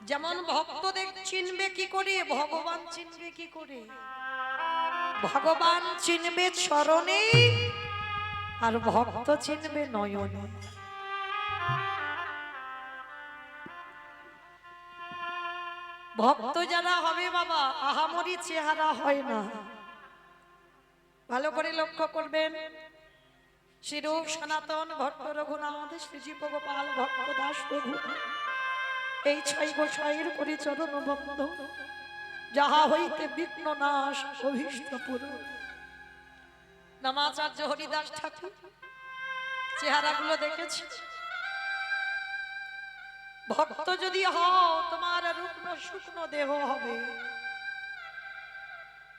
যেমন ভক্তদের চিনবে কি করে, ভগবান চিনবে কি করে? ভগবান চিনবে চরণে, আর ভক্ত চিনবে নয়নে। ভক্ত যারা হবে বাবা, আহামরি চেহারা হয় না। ভালো করে লক্ষ্য করবেন। শ্রীরূপ সনাতন ভট্ট রঘুনাথ শ্রীজীব গোপাল ভট্ট দাস প্রভু, এই ছয় গোসাইয়ের পরিচরণ বন্ধ, যাহা হইতে বিঘ্ন নাশ অভীষ্ট পূরণ। নামাচার্য হরিদাস ঠাকুর চেহারাগুলো দেখেছি। ভক্ত যদি হও, তোমার রুগ্ন শুকনো দেহ হবে,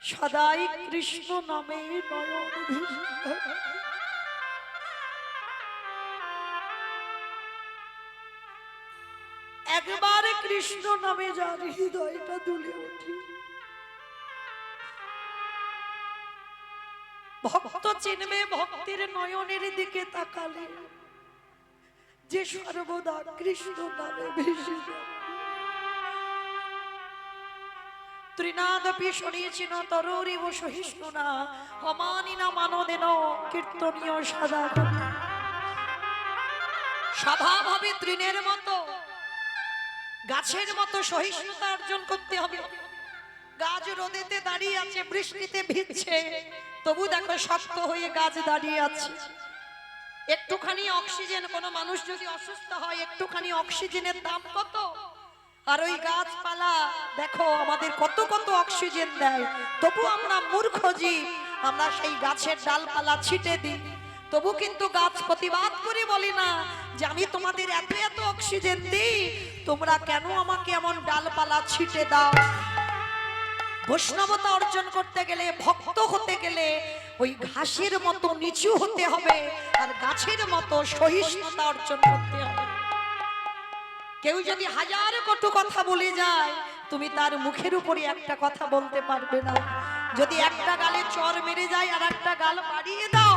সদাই কৃষ্ণ নামে নয়ন ভিজে। একবার কৃষ্ণ নামে যার হৃদয়টা দুলে ওঠে, ভক্ত চিনবে ভক্তির নয়নের দিকে তাকালে, যে সর্বদা কৃষ্ণ নামে ভেসে যায়। ত্রিনাদপি শরীচিন তরুরিব সহিষ্ণুনা অমানিনা মানদেন কীর্তনীয় সদা। স্বভাব হবে তৃণের মতো, গাছের মতো সহিষ্ণুতা অর্জন করতে হবে। গাছ রোদেতে দাঁড়িয়ে আছে, বৃষ্টিতে ভিজছে, তবু দেখো শক্ত হয়ে গাছ দাঁড়িয়ে আছে। একটুখানি অক্সিজেন, কোন মানুষ যদি অসুস্থ হয়, একটুখানি অক্সিজেনের দাম কত? আর ওই গাছপালা দেখো আমাদের কত কত অক্সিজেন দেয়, তবু আমরা মূর্খ জীব, আমরা সেই গাছের ডালপালা ছিটে দিই। তবু কিন্তু গাছ প্রতিবাদ করে বলে না যে আমি তোমাদের এত এত অক্সিজেন দিই, তোমরা কেন আমাকে এমন ডালপালা ছিটে দাও? বৈষ্ণবতা অর্জন করতে গেলে, ভক্ত হতে গেলে ওই ঘাসের মতো নিচু হতে হবে, আর গাছের মতো সহিষ্ণুতা অর্জন করতে হবে। কেউ যদি হাজার কটু কথা বলে যায়, তুমি তার মুখের উপরে একটা কথা বলতে পারবে না। যদি একটা গালে চর মেরে যায়, আর একটা গাল বাড়িয়ে দাও,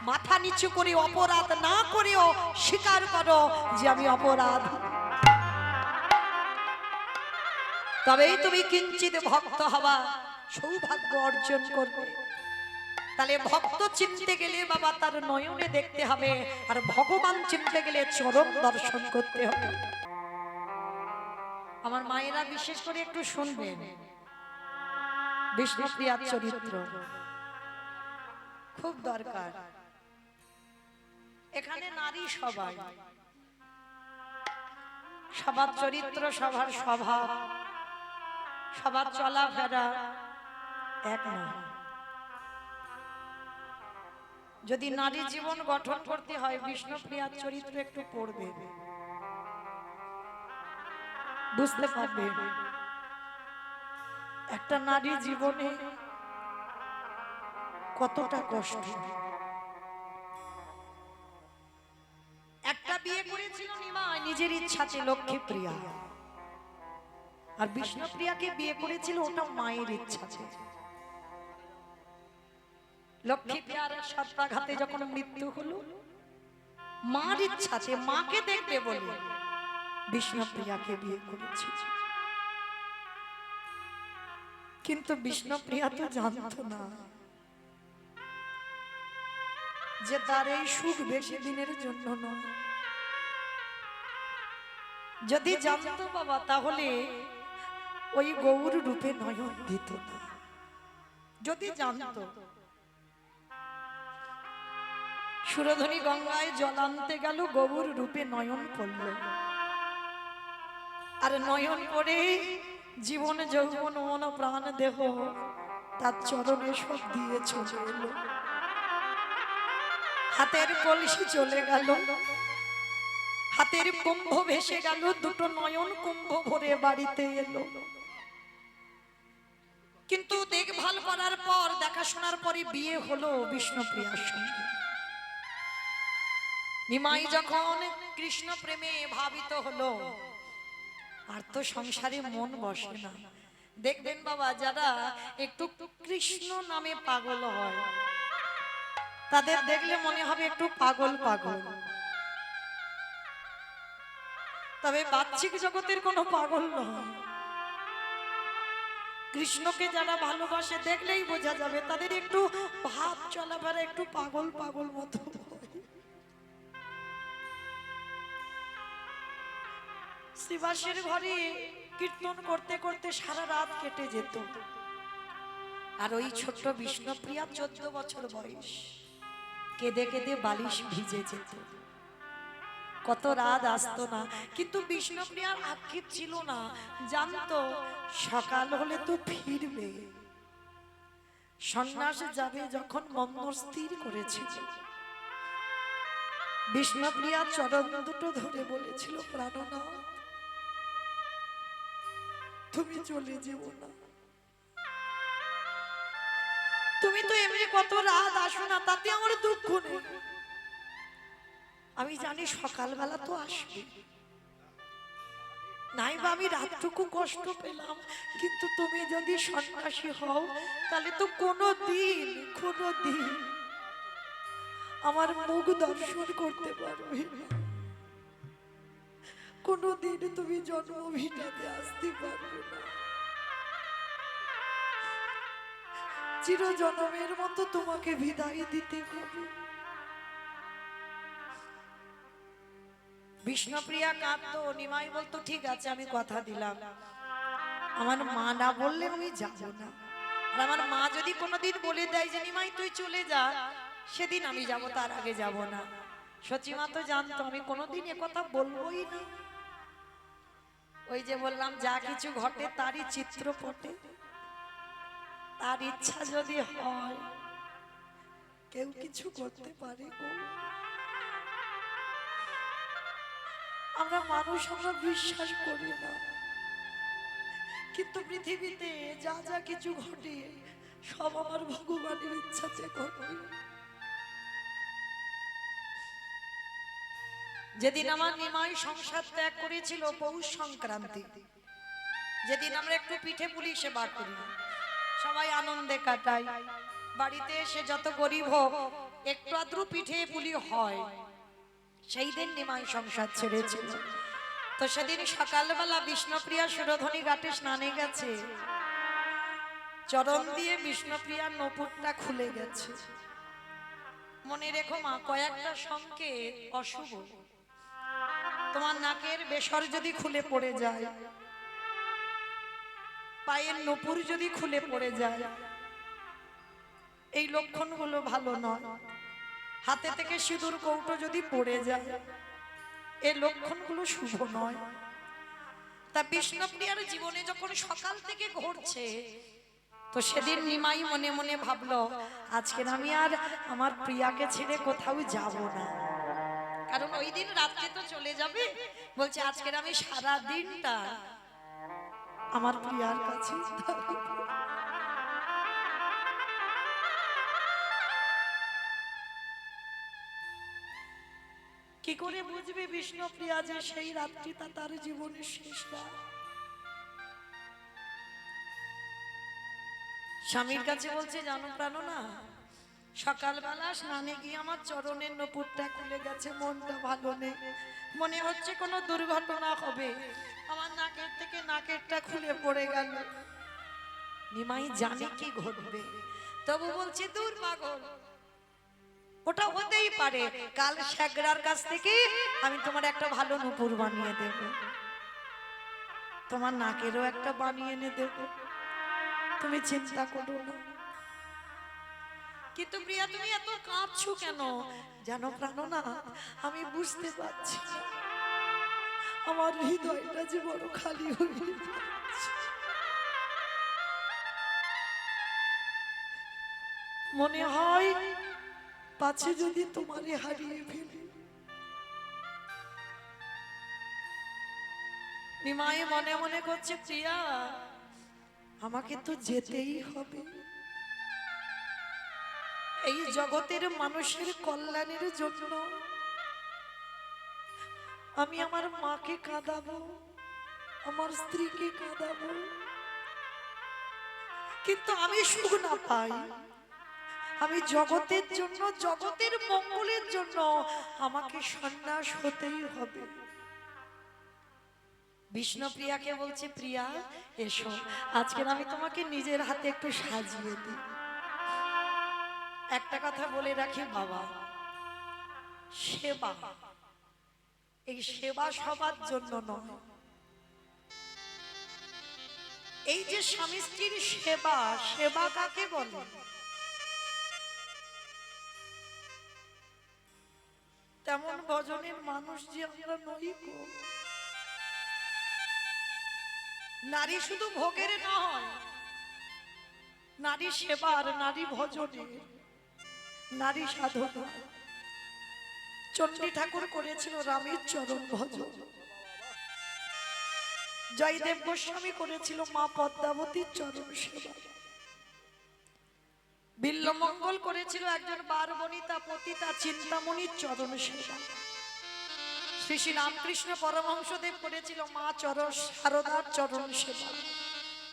মাথা নিচু করে অপরাধ না করেও স্বীকার করো যে আমি অপরাধ, তবেই তুমি কিঞ্চিত ভক্ত হবা, সৌভাগ্য অর্জন করবে। তাহলে ভক্ত চিনতে গেলে বাবা তার নয়নে দেখতে হবে, আর ভগবান চিনতে গেলে চরণ দর্শন করতে হবে। আমার মায়েরা বিশেষ করে একটু শুনবেন, বিষ্ণুপ্রিয়ার চরিত্র খুব দরকার। এখানে নারী সবাই, সবার চরিত্র, সবার স্বভাব, সবার চলাফেরা এক নয়। যদি নারী জীবন গঠন করতে হয়, বিষ্ণুপ্রিয়ার চরিত্র একটু পড়বে, বুঝতে পারবে একটা নারী জীবনে কতটা কষ্ট। একটা বিয়ে করেছিল নিমাই নিজের ইচ্ছাতে, লক্ষ্মীপ্রিয়া, আর বিষ্ণুপ্রিয়াকে বিয়ে করেছিল ওটা মায়ের ইচ্ছাতে। লক্ষ্মীপ্রিয়ার সর্পাঘাতে যখন মৃত্যু হলো, মার ইচ্ছাতে, মাকে দেখবে বলে বিষ্ণুপ্রিয়াকে বিয়ে করেছে। কিন্তু বিষ্ণুপ্রিয়া তো জানতো না যে তার এই সুখ বেশি দিনের জন্য নয়। যদি জানতো বাবা, তাহলে ওই গৌর রূপে নয়ন দিত না। যদি জানতো, সুরধনী গঙ্গায় জল আনতে গেল, গৌর রূপে নয়ন পড়ল, আর নয়ন পড়ে জীবন যৌবন মন প্রাণ দেহ তার চরণে সব দিয়ে চলে এলো। হাতের কলসি চলে গেল, হাতের কুম্ভ ভেসে গেল, দুটো নয়ন কুম্ভ ভরে বাড়িতে এলো। কিন্তু দেখভাল করার পর, দেখাশোনার পরে বিয়ে হলো বিষ্ণুপ্রিয়ার সঙ্গে। নিমাই যখন কৃষ্ণ প্রেমে ভাবিত হলো, আর তো সংসারে মন বসে না। দেখবেন বাবা, যারা একটু কৃষ্ণ নামে পাগল হয়, তাদের দেখলে মনে হবে একটু পাগল পাগল। তবে বাহ্যিক জগতের কোনো পাগল নয়। কৃষ্ণকে যারা ভালোবাসে দেখলেই বোঝা যাবে তাদের একটু ভাব চলাফেরা একটু পাগল পাগল মতো। শ্রীবাসের ঘরে কীর্তন করতে করতে সারা রাত কেটে যেত। আর ওই ছোট্ট বিষ্ণুপ্রিয়া 14 বছর বয়স, কেঁদে কেঁদে বালিশ ভিজে যেত। কত রাত আসতো না, কিন্তু বিষ্ণুপ্রিয়ার আক্ষেপ ছিল না, জানতো সকাল হলে তো ফিরবে। সন্ন্যাস যাবে যখন মন স্থির করেছিল, বিষ্ণুপ্রিয়া চরণ দুটো ধরে বলেছিল, প্রাণনাথ তুমি চলে যেও না, তুমি তো এমনি কত রাত আসো না, তাতে আমার দুঃখ নেই। আমি জানি সকালবেলা তো আসবে, নাই বা আমি রাতটুকু কষ্ট পেলাম, কিন্তু তুমি যদি সন্ন্যাসী হও তাহলে তো কোনোদিন আমার মুখ দর্শন করতে পারবে না, কোনোদিন তুমি জন্মভিটাতে আসতে পারবে না, চিরজন্মের মতো তোমাকে বিদায় দিতে হবে। বিষ্ণুপ্রিয়া কাঁদতো, নিমাই বলতো ঠিক আছে আমি কথা দিলাম, আমার মা না বললে আমি যাব না, আর আমার মা যদি কোনোদিন বলে দেয় যে নিমাই তুই চলে যা, সেদিন আমি যাব, তার আগে যাব না। সচিমা তো জানতো আমি কোনোদিন একথা বলবোই না। ওই যে বললাম যা কিছু ঘটে তারই চিত্রপটে, তার ইচ্ছা যদি হয় কেউ কিছু করতে পারে গো। আমরা মানুষ, আমরা বিশ্বাস করি না, কিন্তু পৃথিবীতে যা যা কিছু ঘটে সব আমার ভগবানের ইচ্ছাতে ঘটে। যেদিন আমার নিমাই সংসার ত্যাগ করেছিল পৌষ সংক্রান্তি, যেদিন আমরা একটু পিঠে পুলি সেবা করি, সবাই আনন্দে কাটাই, বাড়িতে এসে যত গরিব হোক একটু আদ্রু পিঠে পুলি হয়, সেই দিন নিমাই সংসার ছেড়েছিল। তো সেদিন সকালবেলা বিষ্ণুপ্রিয়া সুরধনী ঘাটে স্নানে গেছে, চরণ দিয়ে বিষ্ণুপ্রিয়ার নপুরটা খুলে গেছে। মনে রেখো মা, কয়েকটা সংকেত অশুভ, তোমার নাকের বেসর যদি খুলে পড়ে যায়, পায়ের নপুর যদি খুলে পড়ে যায়, এই লক্ষণগুলো ভালো নয়। হাতে থেকে সিঁদুর কৌটো যদি পড়ে যায়, এই লক্ষণগুলো শুভ নয়। তা বিষ্ণুপ্রিয়ার জীবনে যখন সকাল থেকে ঘটছে, তো সেদিন নিমাই মনে মনে ভাবলো আজকে আমি আর আমার প্রিয়াকে ছেড়ে কোথাও যাব না, কারণ ওই দিন রাত্রে তো চলে যাবে। বলছে আজকে আমি সারা দিনটা আমার প্রিয়ার কাছে। কি করে বুঝবে বিষ্ণুপ্রিয়া যে সেই রাত্রিটা তার জীবনের শেষ রাত? স্বামীর কাছে বলছে জানো প্রাণনা, সকালবেলা স্নানে গিয়ে আমার চরণের নপুরটা খুলে গেছে, মনটা ভালো নেই, মনে হচ্ছে কোনো দুর্ঘটনা হবে, আমার নাকের থেকে নাকেরটা খুলে পড়ে গেল। নিমাই জানে কি ঘটবে, তবু বলছে দূর পাগল, ওটা হতেই পারে, কাল শেগরার কাছ থেকে আমি তোমার একটা ভালো নূপুর বানিয়ে দেব, তোমার নাকেরও একটা বানিয়ে এনে দেব, তুমি চিন্তা করো না। কিন্তু প্রিয়া তুমি এত কাঁদছো কেন? জানো প্রাণনা, আমি বুঝতে পারছি আমার হৃদয়টা যে বড় খালি হয়ে যাচ্ছে, মনে হয় পাছে যদি তোমারে হারিয়ে ফেলি। নিমাই মনে মনে করছে প্রিয়া আমাকে তো যেতেই হবে, এই জগতের মানুষের কল্যাণের জন্য আমি আমার মাকে কাঁদাবো, আমার স্ত্রীকে কাঁদাবো, কিন্তু আমি সুখ না পাই, আমি জগতের জন্য, জগতের মঙ্গলের জন্য আমাকে সন্ন্যাস হতেই হবে। বিষ্ণুপ্রিয়াকে বলছে, প্রিয়া এসো, আজকে আমি তোমাকে নিজের হাতে একটু সাজিয়ে দিই। একটা কথা বলে রাখি বাবা, সেবা, এই সেবা সবার জন্য নয়। এই যে স্বামী স্ত্রীর সেবা, সেবা কাকে বলে? তেমন ভজনের মানুষ যে আমরা নই গো। নারী শুধু ভোগের নয়, নারী সেবার, নারী ভজনের, নারী সাধনা। চণ্ডী ঠাকুর করেছিল রামের চরণ ভজন, জয়দেব গোস্বামী করেছিল মা পদ্মাবতীর চরণ সেবা, বিল্লমঙ্গল করেছিল একজন বারবনিতা পতিতা চিন্তামণির চরণ সেবা, শ্রী শ্রী রামকৃষ্ণ পরমহংসদেব করেছিল মা চরণ শারদার চরণ সেবা,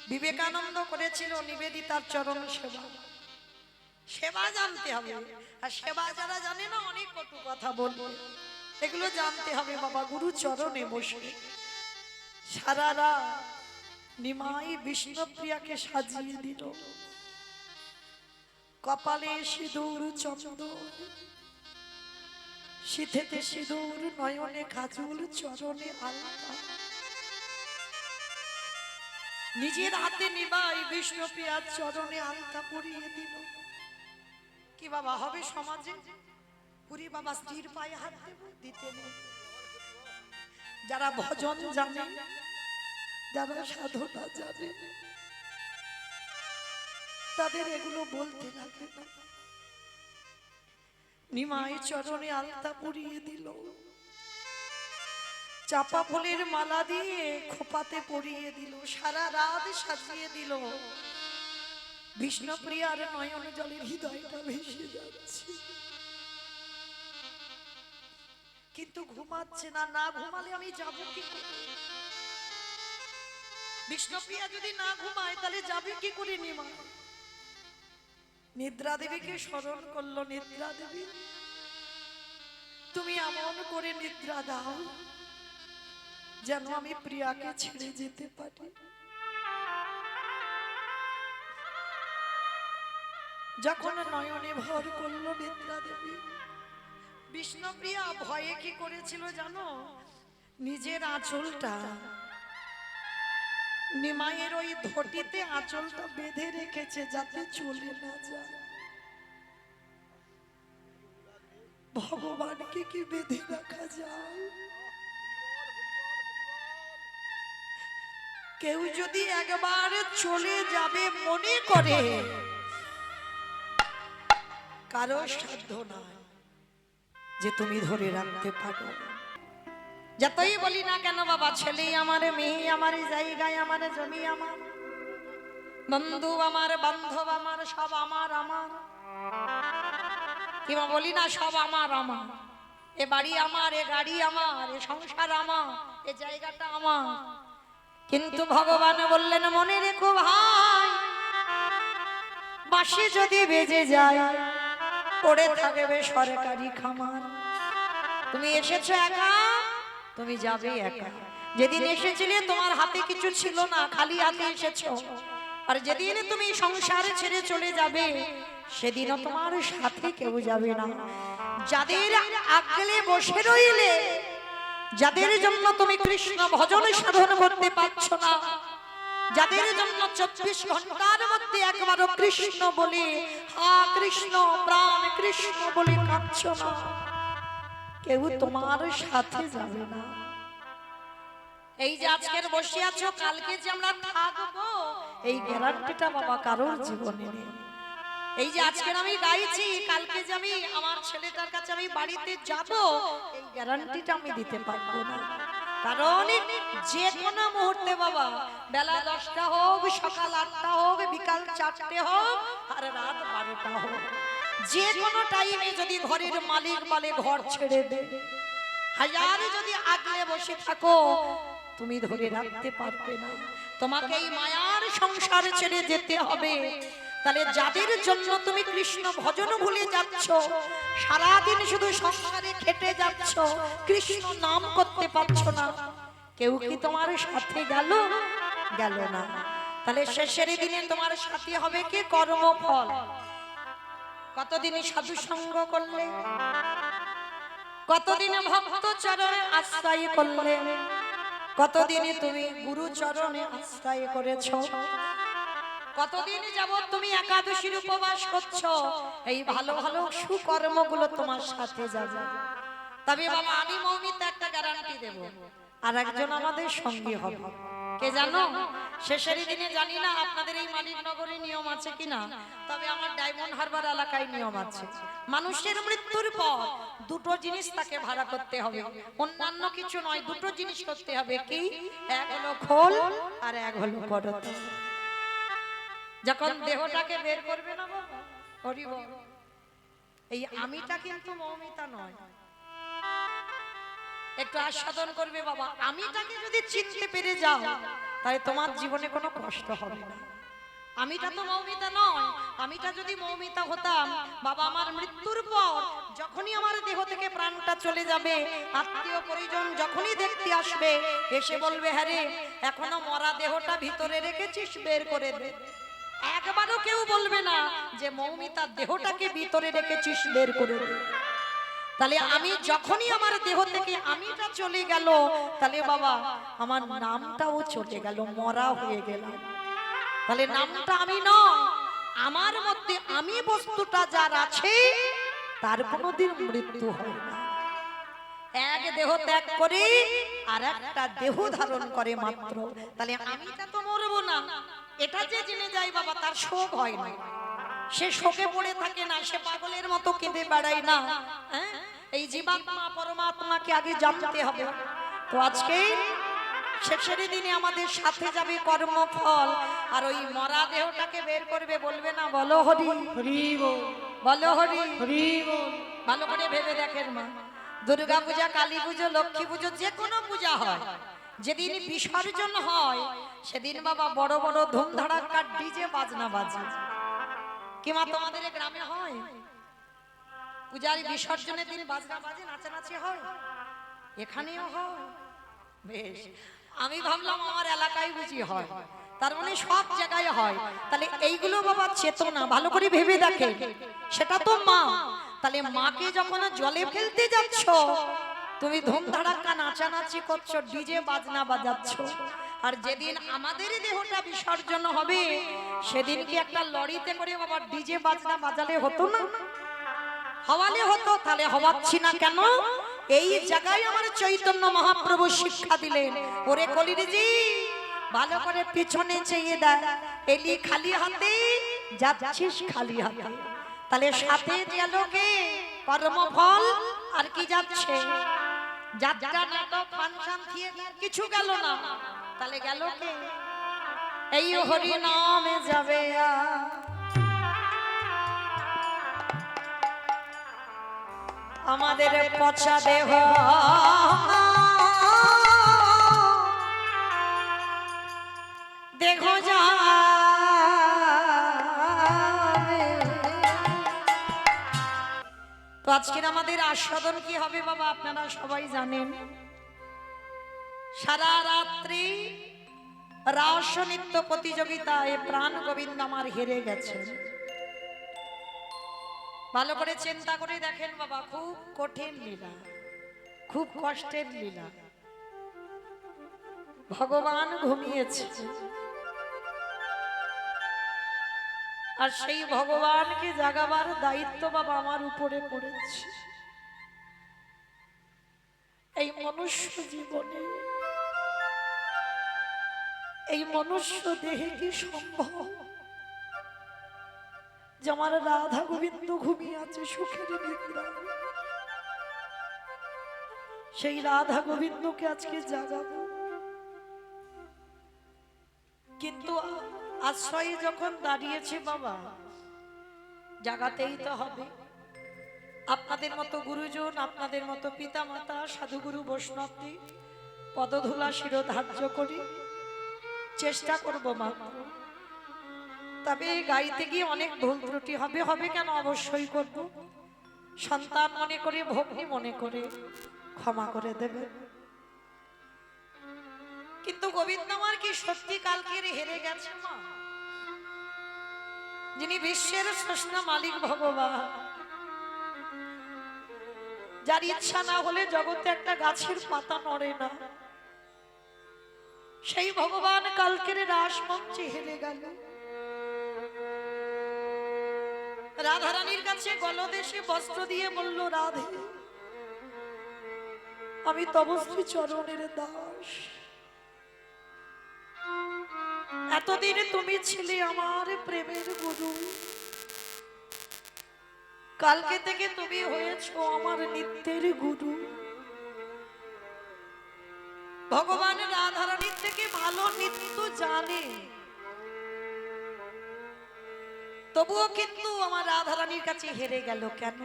বিবেকানন্দ করেছিল নিবেদিতার চরণ সেবা। সেবা জানতে হবে, আর সেবা যারা জানে না অনেক কটু কথা বলবে, এগুলো জানতে হবে বাবা। গুরু চরণে বসে সারা রাত নিমাই বিষ্ণুপ্রিয়াকে সাজিয়ে দিল, কপালে সিঁদুর চন্দন, সিথেতে সিঁদুর, নয়নে কাজল, চরণে আলতা। নিজের হাতে নিমাই বিষ্ণুপ্রিয়ার চরণে আলতা পরিয়ে দিল। কি বাবা হবে সমাজে? পুরি বাবা স্ত্রীর পায়ে হাত দিতে নেই। যারা ভজন জানে, যারা সাধনা জানে, তাদের এগুলো বলতে লাগে না। নিমাই চরণে আলতা পরিয়ে দিল, চাপা ফুলের মালা দিয়ে খোপাতে পরিয়ে দিল, সারা রাত সাজিয়ে দিল। বিষ্ণুপ্রিয়ার নয়ন জলের হৃদয়টা ভেসে যাচ্ছে, কিন্তু ঘুমাচ্ছে না। না ঘুমালে আমি যাব কি করে? বিষ্ণুপ্রিয়া যদি না ঘুমায় তাহলে যাবে কি করে নিমা? নিদ্রা দেবীকে স্মরণ করলো, নিদ্রা দেবী তুমি এমন করে নিদ্রা দাও যেন আমি প্রিয়াকে ছেড়ে যেতে পারি। যখন নয়নে ভর করলো নিদ্রা দেবী, বিষ্ণুপ্রিয়া ভয়ে কি করেছিল জানো? নিজের আঁচলটা নিমাইয়ের ওই ধটিতে আঁচলটা বেঁধে রেখেছে যাতে চলে না যায়। ভগবানকে কি বেঁধে রাখা যায়? কেউ যদি একবার চলে যাবে মনে করে, কারো সাধ্য নয় যে তুমি ধরে রাখতে পারো। যতই বলি না কেন বাবা, ছেলে আমার, মেয়ে আমার, জায়গায় আমার, জমি আমার, বন্ধু আমার, বান্ধব আমার, সব আমার আমার। কিংবা বলি না সব আমার আমার, এ বাড়ি আমার, এ গাড়ি আমার, এ সংসার আমার, এ জায়গাটা আমার। কিন্তু ভগবান বললেন মনে রেখো ভাই, বাঁশি যদি বেজে যায় পড়ে থাকবে সরকারি খামার। তুমি এসেছো একা, তুমি যাবে একা। যেদিন এসেছিলে তোমার হাতে কিছু ছিল না, খালি হাতে এসেছো। আর যেদিন তুমি সংসার ছেড়ে চলে যাবে সেদিনও তোমার সাথে কেউ যাবে না। যাদের আগলে বসে রইলে, যাদের জন্য তুমি কৃষ্ণ ভজন সাধন করতে পারছো না, যাদের জন্য 24 ঘন্টার মধ্যে একবারও কৃষ্ণ বলে হা কৃষ্ণ প্রাণ কৃষ্ণ বলে কাঁদছো না, কেউ তোমার সাথে যাবে না। এই যে আজকের বসে আছো, কালকে যে আমরা থাকবো এই গ্যারান্টিটা বাবা কারোর জীবনে নেই। এই যে আজকের আমি গাইছি, কালকে যে আমি আমার ছেলেটার কাছে আমি বাড়িতে যাব, এই গ্যারান্টিটা আমি দিতে পারবো না। কারণ যে কোনো মুহূর্তে বাবা, বেলা 10টা হোক, সকাল 8টা হোক, বিকাল 4টে হোক, আর রাত 12টা হোক, যে কোনো টাইমে যদি ঘরের মালিক বলে ঘর ছেড়ে দে, হাজার যদি আগলে বসে থাকো, তুমি ধরে রাখতে পারবে না। তোমাকে এই মায়ার সংসার ছেড়ে যেতে হবে। তাহলে যাদের জন্য তুমি কৃষ্ণ ভজন ভুলে যাচ্ছ, সারাদিন শুধু সংসারে খেটে যাচ্ছ, কৃষ্ণ নাম করতে পারছো না, কেউ কি তোমার সাথে গেল? গেল না। তাহলে শেষের দিনে তোমার সাথে হবে কি? কর্মফল। কতদিন সাধু সঙ্গ করলে, কতদিন ভক্ত চরণে আশ্রয় করলে, কতদিনে তুমি গুরু চরণে আশ্রয় করেছো, কতদিন যাবত তুমি একাদশীর উপবাস করছো, এই ভালো ভালো সুকর্মগুলো তোমার সাথে যাবে। তবে বাবা আমি মৌমিতা একটা গ্যারান্টি দেব, আর একজন আমাদের সঙ্গী হবে। কে জানো? শেষের দিনে জানি না আপনাদের এই মালিকনগরে নিয়ম আছে কিনা, তবে আমার ডায়মন্ড হারবার এলাকায় নিয়ম আছে। মানুষের মৃত্যুর পর দুটো জিনিস তাকে ভাড়া করতে হবে, অন্যান্য কিছু নয়, দুটো জিনিস করতে হবে। কি? এক হলো খোল আর এক হলো করত। যখন দেহটাকে বের করবে না বাবা, হরি বল, এই আমিটা কিন্তু মৌমিতা নয়। একটু আস্বাদন করবে বাবা। আমিটাকে যদি চিনতে পেরে যাও তাহলে তোমার জীবনে কোনো কষ্ট হবে না। আমিটা তো মৌমিতা নয়। আমিটা যদি মৌমিতা হতাম বাবা, আমার মৃত্যুর পর যখনই আমার দেহ থেকে প্রাণটা চলে যাবে, আত্মীয় পরিজন যখনই দেখতে আসবে, এসে বলবে, হ্যাঁ রে, এখনো মরা দেহটা ভিতরে রেখেছিস, বের করে দে। একবারও কেউ বলবে না যে মৌমিতার দেহটাকে ভিতরে রেখেছিস, বের করে দে। তাহলে আমি যখনই আমার দেহ থেকে আমিটা চলে গেল, তাহলে বাবা আমার নামটাও চলে গেল, মরা হয়ে গেল। তাহলে নামটা আমি নয়, আমার মধ্যে আমি বস্তুটা যার আছে তার কোনোদিন মৃত্যু হয় না। এক দেহ ত্যাগ করে আর একটা দেহ ধারণ করে মাত্র। তাহলে আমিটা তো মরবো না, এটা যে জেনে যায় বাবা, তার শোক হয় না, সে শোকে পড়ে থাকে না, সে পাগলের মতো কেঁদে বেড়ায় না। এই জীবাত্মা পরমাত্মাকে আগে জানতে হবে। তো আজকে শেষের দিনে আমাদের সাথে যাবে কর্মফল, আর ওই মরা দেহটাকে বের করবে। বলবে না বলো হরি হরি বল, বলো হরি হরি বল। ভালো করে ভেবে দেখেন মা, দুর্গা পূজা, কালী পুজো, লক্ষ্মী পুজো, যে কোনো পূজা হয়, যেদিন বিসর্জন হয় সেদিন বাবা বড় বড় ধুমধাড়াক্কার ডিজে বাজনা বাজে। কি মা তোমাদের গ্রামে হয়? পূজার বিসর্জনের দিন বাজনা বাজে, নাচানাচি হয়? এখানেও হয়? বেশ, আমি ভাবলাম আমার এলাকায় বুঝি হয়, তার মানে সব জায়গায় হয়। তাহলে এইগুলো বাবা চেতনা, ভালো করে ভেবে দেখে, সেটা তো মা। তাহলে মাকে যখন জলে ফেলতে যাচ্ছ, তুমি ধুমধাড়াক্কা নাচানাচি করছো, ডিজে বাজনা বাজাচ্ছ। আর যেদিন আমাদের দেহটা বিসর্জন হবে সেদিন কি একটা লরিতে করে বাবা ডিজে বাজনা বাজালে হতো না? হওয়ালে হতো। তাহলে হওয়াচ্ছি না কেন? এই জায়গায় আমার চৈতন্য মহাপ্রভু শিক্ষা দিলেন, ওরে কলিরিজি ভালো করে পিছনে চেয়ে দেখ, এলি খালি হাতে, যাচ্ছিস খালি হাতে। তাহলে সাথে গেল কে? কর্মফল। আর কি যাচ্ছে? যাত্রা, নাটক, ফাংশন, থিয়েটার কিছু গেল না। তাহলে গেল কে? এই হরি নামে যাবে। আমাদের পচা দেহ দেখো যা, তো আজকের আমাদের আস্বাদন কি হবে বাবা আপনারা সবাই জানেন। সারা রাত্রি রাস নৃত্য প্রতিযোগিতায় প্রাণ গোবিন্দ আমার হেরে গেছে। ভালো করে চিন্তা করে দেখেন বাবা, খুব কঠিন লীলা, খুব কষ্টের লীলা। ভগবান ঘুমিয়েছে, আর সেই ভগবানকে জাগাবার দায়িত্ব বাবা আমার উপরে পড়েছে। এই মনুষ্য জীবনে, এই মনুষ্য দেহে কি সম্ভব যে আমার রাধা গোবিন্দ ঘুমিয়ে আছে সুখের নিদ্রা? সেই রাধা গোবিন্দকে আজকে জাগাবো, কিন্তু আশ্রয়ে যখন দাঁড়িয়েছে বাবা, জাগাতেই তো হবে। আপনাদের মতো গুরুজন, আপনাদের মতো পিতা মাতা, সাধুগুরু বৈষ্ণবদের পদধূলা শিরোধার্য করি চেষ্টা করব মাত্র। তবে গাইতে গিয়ে অনেক ভুল ত্রুটি হবে, হবে কেন, অবশ্যই করব। সন্তান মনে করে, ভগ্নী মনে করে ক্ষমা করে দেবে। কিন্তু গোবিন্দ আমার কি সত্যি কালকে হেরে গেছে মা? যিনি বিশ্বের স্রষ্টা মালিক ভগবান, যার ইচ্ছা না হলে জগতে একটা গাছের পাতা নড়ে না, সেই ভগবান কালকের রাস মঞ্চে হেরে গেল। রাধারানীর কাছে গলদেশে বস্ত্র দিয়ে বলল, রাধে আমি তব শ্রী চরণের দাস, এতদিন তুমি ছিলে আমার প্রেমের গুরু, কালকে থেকে তুমি হয়েছো আমার নিত্যের গুরু। ভগবান রাধারানীর থেকে ভালো নিত্য জানে, তবুও কিন্তু আমার রাধারানীর কাছে হেরে গেল কেন?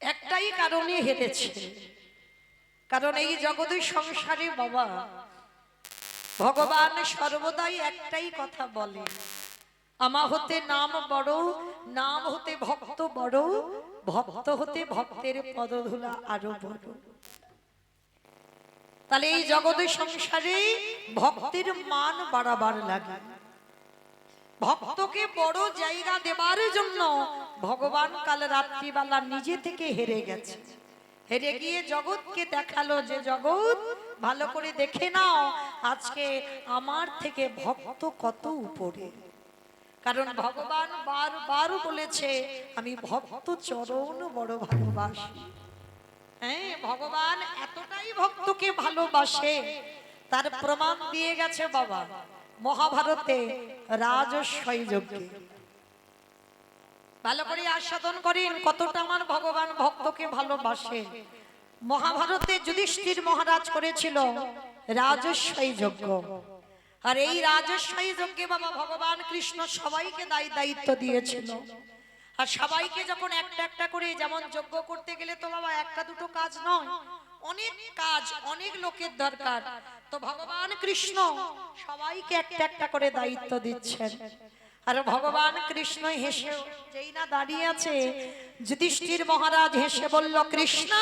একটাই কারণে হেরেছে, কারণ এই জগতের সংসারে বাবা ভগবান সর্বদাই একটাই কথা বলে, আমা হতে নাম বড়, নাম হতে ভক্ত বড়, ভক্ত হতে ভক্তের পদধূলা আরো বড়। তাহলে এই জগতের সংসারে ভক্তের মান বাড়াবার লাগে, ভক্তকে বড় জায়গা দেবার জন্য ভগবান কাল রাত্রিবেলা নিজে থেকে হেরে গেছে। হেরে গিয়ে জগৎকে দেখালো যে জগৎ ভালো করে দেখে নাও, আজকে আমার থেকে ভক্ত কত উপরে। কারণ ভগবান বারবার বলেছে আমি ভক্ত চরণ বড় ভালোবাসি। হ্যাঁ, ভগবান এতটাই ভক্তকে ভালোবাসে, তার প্রমাণ দিয়ে গেছে বাবা মহাভারতে রাজস্বই যজ্ঞে। ভালো করে আস্বাদন করেন কতটা আমার ভগবান ভক্তকে ভালোবাসে। মহাভারতে যুধিষ্ঠির মহারাজ করেছিল রাজস্বই যজ্ঞ, আর এই রাজস্বই যজ্ঞে বাবা ভগবান কৃষ্ণ সবাইকে দায়িত্ব দিয়েছিল। আর সবাইকে যখন একটা একটা করে, যেমন যজ্ঞ করতে গেলে তো বাবা একটা দুটো কাজ নয়, অনেক কাজ, অনেক লোকের দরকার, তো ভগবান কৃষ্ণ সবাইকে একটা একটা করে দায়িত্ব দিচ্ছেন। আর ভগবান কৃষ্ণ হেসে যেই না দাঁড়িয়ে আছে, যুধিষ্ঠির মহারাজ হেসে বলল, কৃষ্ণ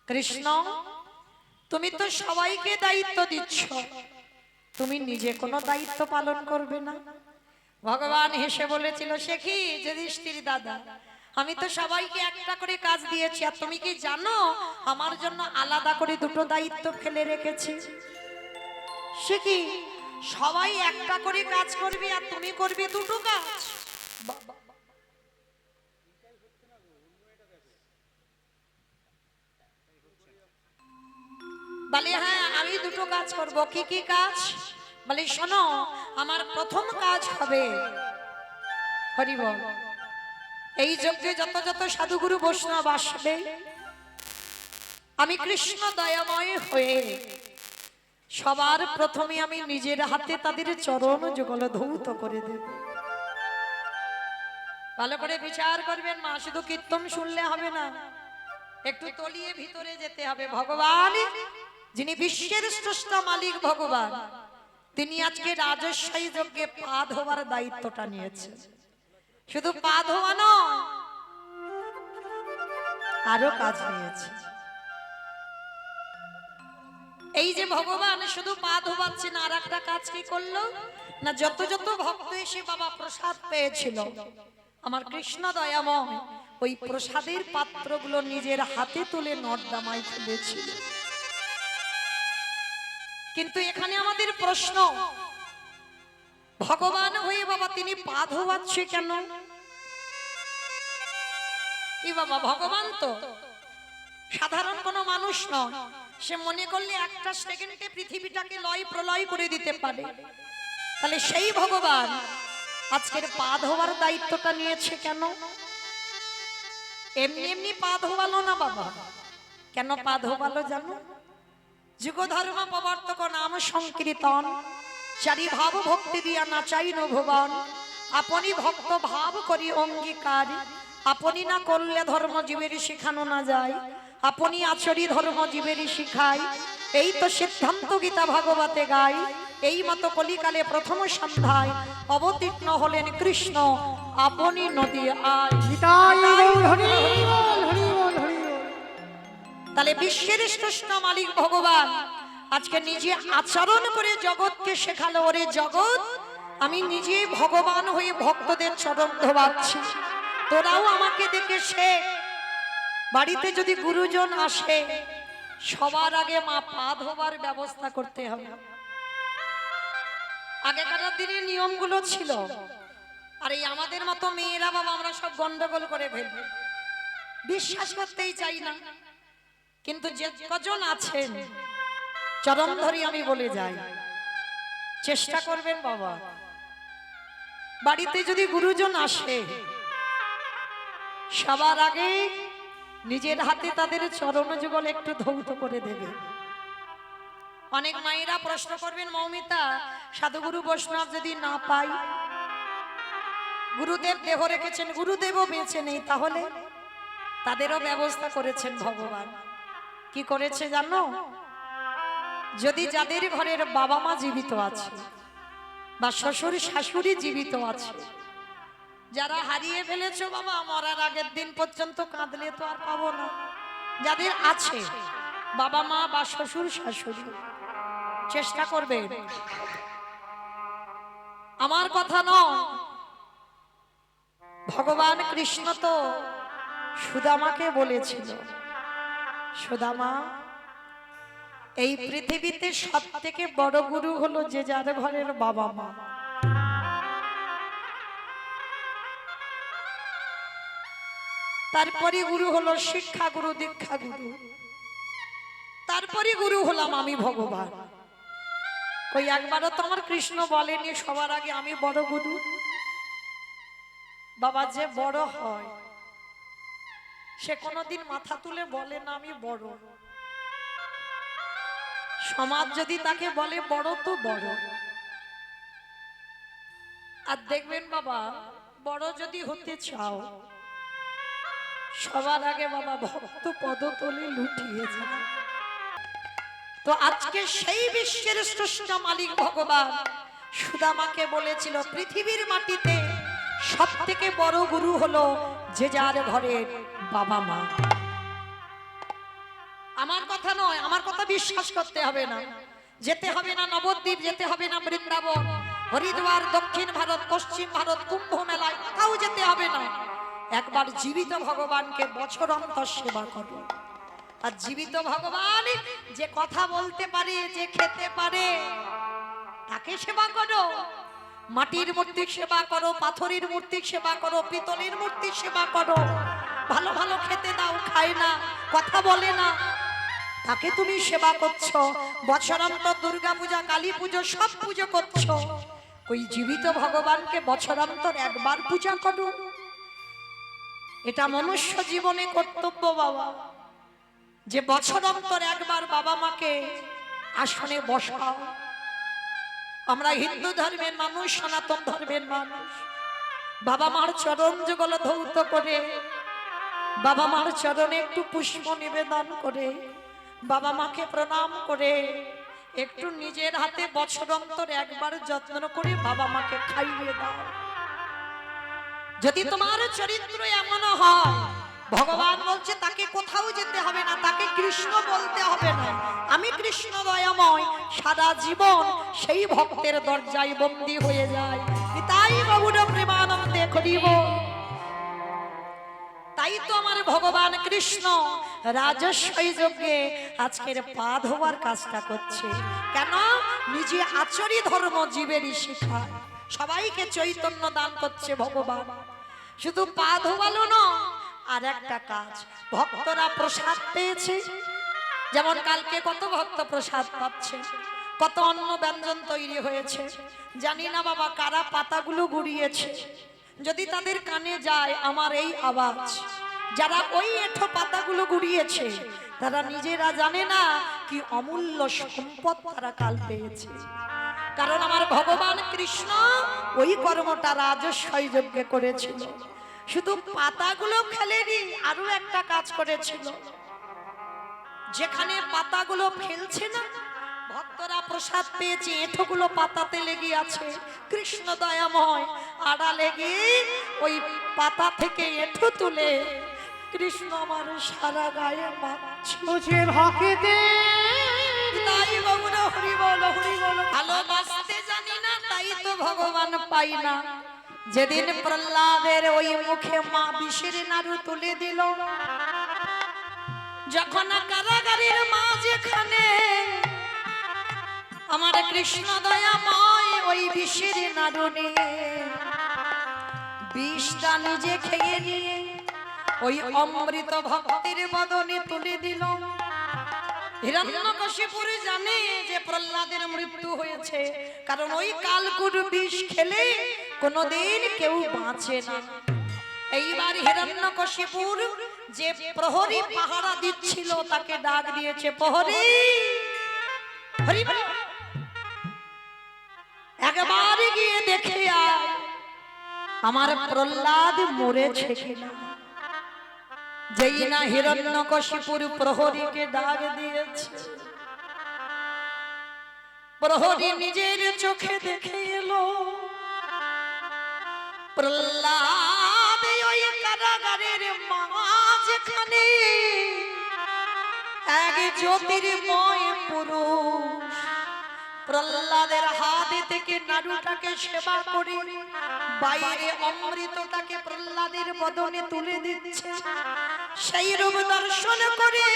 কৃষ্ণ তুমি তো সবাইকে দায়িত্ব দিচ্ছ, তুমি নিজে কোনো দায়িত্ব পালন করবে না? ভগবান হেসে বলেছিল, সে কি যুধিষ্ঠির দাদা, আমি তো সবাইকে একটা করে কাজ দিয়েছি, আর তুমি কি জানো আমার জন্য আলাদা করে দুটো দায়িত্ব ফেলে রেখেছি? সে কি সবাই একটা করে কাজ করবে আর তুমি করবে দুটো কাজ? বলে হ্যাঁ আমি দুটো কাজ করব। কি কি কাজ? বলে শোনো, আমার প্রথম কাজ হবে, হরি বল, এই যজ্ঞে যত যত সাধুগুরু বৈষ্ণব আসবে, আমি কৃষ্ণ দয়াময় হয়ে সবার প্রথমে আমি নিজের হাতে তাদের চরণ যুগল ধৌত করে দেব। ভালো করে বিচার করবেন মা, শুধু কীর্তন শুনলে হবে না, একটু তলিয়ে ভিতরে যেতে হবে। ভগবান যিনি বিশ্বের স্রষ্টা মালিক ভগবান, তিনি আজকে রাজস্বই যজ্ঞে পা ধোয়ার দায়িত্বটা নিয়েছেন। শুধু পা ধোয়া নয়, আরো কাজ নিয়েছে। এই যে ভগবান শুধু পা ধোয়াচ্ছে না, আর একটা কাজ কি করলো না, যত যত ভক্ত এসে বাবা প্রসাদ পেয়েছিল, আমার কৃষ্ণ দয়াময় ওই প্রসাদের পাত্রগুলো নিজের হাতে তুলে নর্দমায় ফেলেছিল। কিন্তু এখানে আমাদের প্রশ্ন, ভগবান হয়ে বাবা তিনি পা ধোয়াচ্ছে কেন? কি বাবা, ভগবান তো সাধারণ কোনো মানুষ নয়, সে মনে করলে একটা সেকেন্ডে পৃথিবীটাকে লয় প্রলয় করে দিতে পারে। তাহলে সেই ভগবান আজকের পা ধোয়ার দায়িত্বটা নিয়েছে কেন? এমনি এমনি পা ধোয়ালো না বাবা। কেন পা ধোয়ালো জানো? যুগ ধর্ম প্রবর্তক নাম সংকীর্তন, চারি ভাব ভক্তি দিয়া নাচাই ভুবন, আপনি ভক্ত ভাব করি অঙ্গীকার, আপনি না করলে ধর্ম জীবের শিখানো না যায়, আপনি আচরি ধর্ম জীবের শিখাই, এই তো সিদ্ধান্ত গীতা ভাগবতে গাই। এই মতো কলিকালে প্রথম সন্ধ্যায় অবতীর্ণ হলেন কৃষ্ণ, আপনি নদী আয়। নিতাই গৌর হরি বল, হরি বল, হরি বল। তাহলে বিশ্বের শ্রেষ্ঠ মালিক ভগবান আজকে নিজে আচরণ করে জগৎকে শেখালো, ওরে জগৎ আমি নিজে ভগবান হয়ে ভক্তদের চরণ ধোবাচ্ছি, তোরাও আমাকে দেখে শেখ। বাড়িতে যদি গুরুজন আসে সবার আগে মা পা ধোবার ব্যবস্থা করতে হবে। আগেকার দিনে নিয়মগুলো ছিল, আর এই আমাদের মতো মেয়েরা বাবা আমরা সব গন্ডগোল করে ফেলবে, বিশ্বাস করতেই চাই না। কিন্তু যে কজন আছেন চরণ ধরি আমি বলে যাই, চেষ্টা করবেন বাবা, বাড়িতে যদি গুরুজন আসে সবার আগে নিজের হাতে তাদের চরণ যুগল একটু ধৌত করে দেবে। অনেক মায়েরা প্রশ্ন করবেন, মৌমিতা সাধুগুরু বৈষ্ণব যদি না পাই, গুরুদেব দেহ রেখেছেন, গুরুদেবও বেঁচে নেই, তাহলে তাদেরও ব্যবস্থা করেছেন ভগবান। কি করেছে জানো? যদি যাদের ঘরের বাবা মা জীবিত আছে বা শ্বশুর শাশুড়ি জীবিত আছে, যারা হারিয়ে ফেলেছো বাবা মরার আগের দিন পর্যন্ত কাঁদলে তো আর পাবো না, যাদের আছে বাবা মা বা শ্বশুর শাশুড়ি, চেষ্টা করবে। আমার কথা নয়, ভগবান কৃষ্ণ তো সুদামাকে বলেছিল, সুদামা এই পৃথিবীতে সব থেকে বড় গুরু হলো যে যার ঘরের বাবা মা। তারপরে গুরু হলো শিক্ষা গুরু, দীক্ষা গুরু, তারপরে গুরু হলাম আমি ভগবান। কই একবারও তো আমার কৃষ্ণ বলেনি সবার আগে আমি বড় গুরু? বাবা যে বড় হয় সে কোনোদিন মাথা তুলে বলে না আমি বড়। সমাজ যদি তাকে বলে বড় তো বড়। আর দেখবেন বাবা বড় যদি হতে চাও সবার আগে বাবা ভক্ত পদতলে লুটিয়ে যায়। তো আজকে সেই বিশ্বের স্রষ্টা মালিক ভগবান সুদামাকে বলেছিল পৃথিবীর মাটিতে সব থেকে বড় গুরু হলো যে যার ঘরের বাবা মা। আমার কথা নয়, আমার কথা বিশ্বাস করতে হবে না, যেতে হবে না নবদ্বীপ, যেতে হবে না বৃন্দাবন, হরিদ্বার, দক্ষিণ ভারত, পশ্চিম ভারত, কুম্ভ মেলায় কোথাও যেতে হবে না। একবার জীবিত ভগবানকে বছর অন্তর সেবা করো। আর জীবিত ভগবান যে কথা বলতে পারে, যে খেতে পারে, তাকে সেবা করো। মাটির মূর্তি সেবা করো, পাথরের মূর্তি সেবা করো, পিতলের মূর্তি সেবা করো, ভালো ভালো খেতে দাও, খায় না, কথা বলে না, তাকে তুমি সেবা করছো। বছরান্তর দুর্গা পূজা, কালী পুজো সব পুজো করছো, ওই জীবিত ভগবানকে বছরান্তর একবার পূজা করো। এটা মনুষ্য জীবনে কর্তব্য বাবা, যে বছর অন্তর একবার বাবা মাকে আসনে বসাও। আমরা হিন্দু ধর্মের মানুষ, সনাতন ধর্মের মানুষ, বাবা মার চরণ যুগল ধৌত করে, বাবা মার চরণে একটু পুষ্প নিবেদন করে, বাবা মাকে প্রণাম করে, একটু নিজের হাতে বছর অন্তর একবার যত্ন করে বাবা মাকে খাইয়ে দাও। যদি তোমার চরিত্র এমন হয়, ভগবান বলছে তাকে কোথাও যেতে হবে না, তাকে কৃষ্ণ বলতে হবে না, আমি কৃষ্ণ দয়াময়, সারা জীবন সেই ভক্তের দরজায় বন্দী হয়ে যায়। তাই বাবুর প্রেমানন্দে করিব। তাই তো আমার ভগবান কৃষ্ণ রাজস্বই যজ্ঞে আজকের পা ধোয়ার কাজটা করছে। কেন? নিজে আচরি ধর্ম জীবেরই শিক্ষা, সবাইকে চৈতন্য দান করছে ভগবান। শুধু পা ধোয়ালো না, আর একটা কাজ, ভক্তরা প্রসাদ পেয়েছে। যেমন কালকে কত ভক্ত প্রসাদ পাচ্ছে, কত অন্ন ব্যঞ্জন তৈরি হয়েছে, জানি না বাবা কারা পাতাগুলো গুড়িয়েছে। যদি তাদের কানে যায় আমার এই আওয়াজ, যারা ওই এঁঠো পাতাগুলো গুড়িয়েছে তারা নিজেরা জানে না কি অমূল্য সম্পদ তারা কাল পেয়েছে। কারণ আমার ভগবান কৃষ্ণ ওই কর্মটা রাজস্বই যজ্ঞে করেছিল। শুধু পাতাগুলো ফেলেনি, আরো একটা কাজ করেছিল। যেখানে পাতাগুলো ফেলছে না, ভক্তরা প্রসাদ পেয়েছে, এঁঠোগুলো পাতাতে লেগে আছে। কৃষ্ণ দয়াময় আড়ালে গিয়ে ওই পাতা থেকে এঁঠো তুলে কৃষ্ণ আমার সারা গায়ে মাখছে। তুঝে ভক্তে তাই গৌর হরি বল হরি বল। ভালোবাসতে জানি না তাই তো ভগবান পাই না। যেদিন প্রহ্লাদের ওই মুখে মা বিষের নাড়ু তুলে দিল, যখন কারাগারের মা যেখানে আমার কৃষ্ণ দয়াময় ওই বিষের নাড়ু নিয়ে বিষটা নিজে খেয়ে নিয়ে ওই অমৃত ভক্তির বদনে তুলে দিল। হিরণ্যকশিপুর জানে যে প্রহ্লাদের মৃত্যু হয়েছে, কারণ ওই কালকুট বিষ খেলে কোনোদিন কেউ বাঁচে না। এইবার হিরণ্যকশিপুর যে প্রহরী পাহারা দিচ্ছিল তাকে ডাক দিয়েছে, প্রহরী হরি বল, একবার গিয়ে দেখে আয় আমার প্রহ্লাদ মরেছে কিনা। যেই না হিরণ্যকশিপুর প্রহরীকে ডাক দিয়েছে, প্রহরী নিজের চোখে দেখে এলো প্রহ্লাদ ওই কারাগারের মাঝখানে এক জ্যোতির্ময় পুরুষ প্রহ্লাদের হাত থেকে নাড়ুটাকে সেবা করে বাইরে অমৃতটাকে প্রহ্লাদের বদনে তুলে দিচ্ছে। সেই রূপ দর্শন করে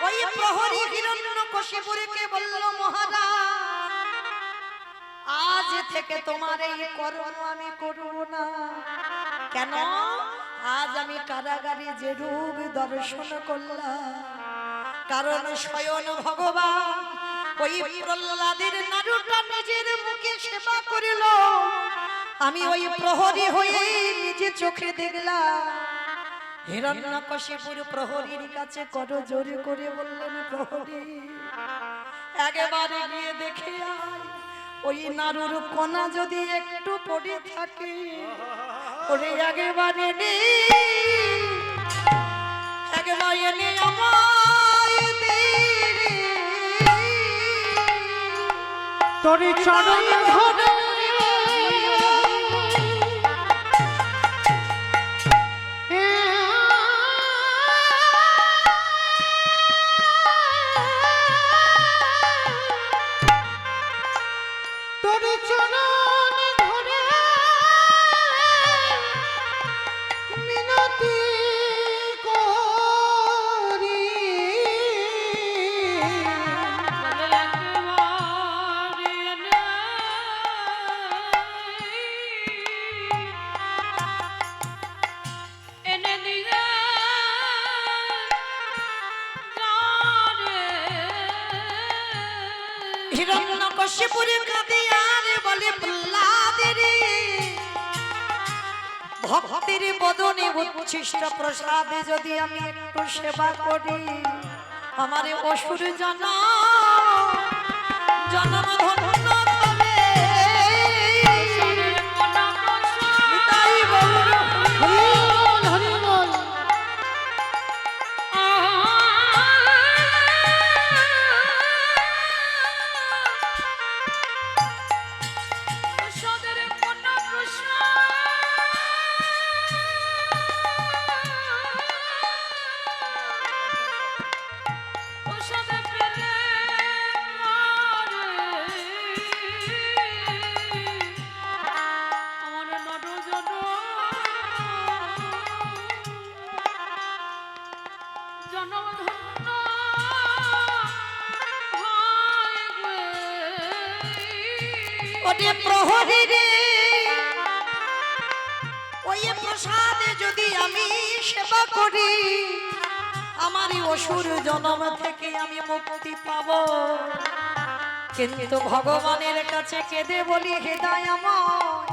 ওই প্রহরী হিরণ্যকশিপুরকে বলল, মহারাজ আজ থেকে তোমার এই কর্ম আমি করব না। কেন? আজ আমি কারাগারে যে রূপ দর্শন করলাম, কারণ স্বয়ং ভগবান ওই প্রহ্লাদের নাড়ুটা নিজের মুখে সেবা করিল। আমি ওই প্রহরী হয়ে নিজে চোখে দেখলাম। হিরণ্যকশিপুর প্রহরীর কাছে কত জোরে করে বললেন, প্রহরী একেবারে গিয়ে দেখে আয় ওই নাড়ুর কোনা যদি একটু পড়ে থাকে, ওরে একেবারে নে, একেবারে নে আমায় দে রে। তোর চরণ ধরে তোর চরণ ধরে মিনতি করি। হিরণ্যকশিপুরে কাঁদে আর বলে, প্রহ্লাদের ভক্তির বদনে উচ্ছিষ্ট প্রসাদে যদি আমি একটু সেবা করি, আমার অসুর জনম ধন্য হবে। তাই বলল, হরি বল হরি বল। ওরে প্রহরী রে, ওই প্রসাদে যদি আমি সেবা করি, আমারই অসুর জন্ম থেকে আমি মুক্তি পাব। কিন্তু ভগবানের কাছে কেঁদে বলি, হে দয়াময়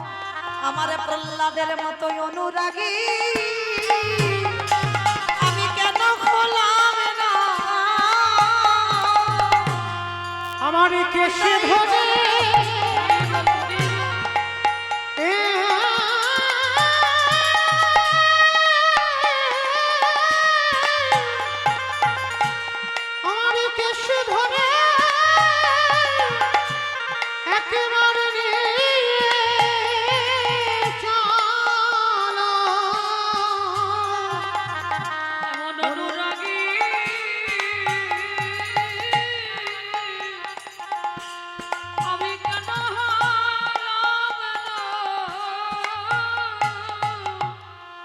আমার প্রহ্লাদের মতোই অনুরাগী আমি কেন হলাম না। আমার কেশে ধরে আমার কেশে ধরে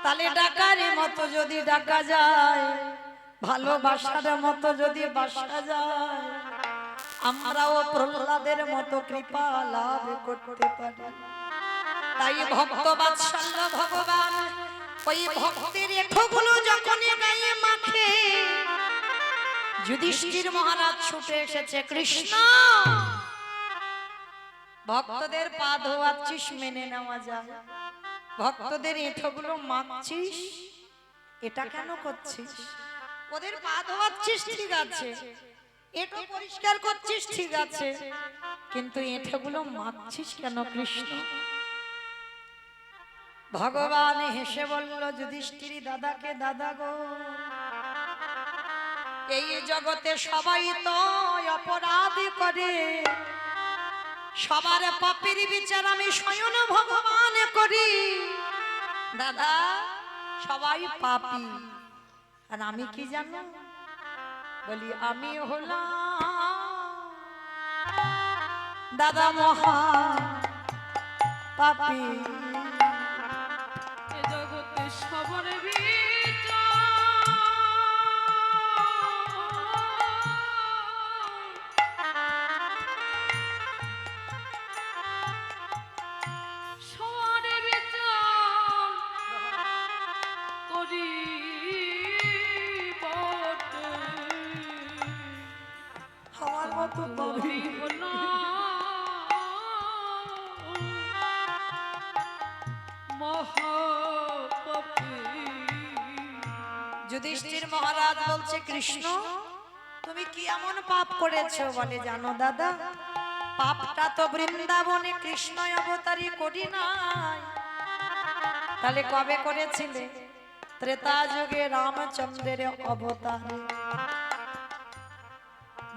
তালে ডাকার মতো যদি ডাকা যায়, ভালোবাসার মতো যদি বাসা যায়, আমরাও প্রহ্লাদের মতো কৃপা লাভ করতে পারি। তাই ভক্ত বাৎসল্য ভগবান ওই ভক্তের এঠোগুলো যখনই গায়ে মাখে, যুধিষ্ঠির মহারাজ ছুটে এসেছে, কৃষ্ণ ভক্তদের পা ধোয়াচ্ছিস মেনে নেওয়া যায়, ভক্তদের এঁঠোগুলো মাখছিস এটা কেন করছিস? ওদের পা ধোয়াচ্ছিস ঠিক আছে, এঁঠো পরিষ্কার করছিস ঠিক আছে, কিন্তু এঁঠোগুলো মাখছিস কেন কৃষ্ণ? ভগবান হেসে বলল, যুধিষ্ঠির দাদাকে, দাদা গো, এই জগতে সবাই তো অপরাধ করে, সবার পাপের বিচার আমি স্বয়ং ভগবান করি। দাদা সবাই পাপী, আর আমি কি জানো? বলি আমি হলাম দাদা মহা পাপী। জগতে সবার আমার মতো পাপী যুধিষ্ঠির মহারাজ বলছে, কৃষ্ণ তুমি কি এমন পাপ করেছো? বলে, জানো দাদা, পাপটা তো বৃন্দাবনে কৃষ্ণ অবতারই করি নাই। তাহলে কবে করেছিলে? ত্রেতা যুগে রামচন্দ্রের অবতারে,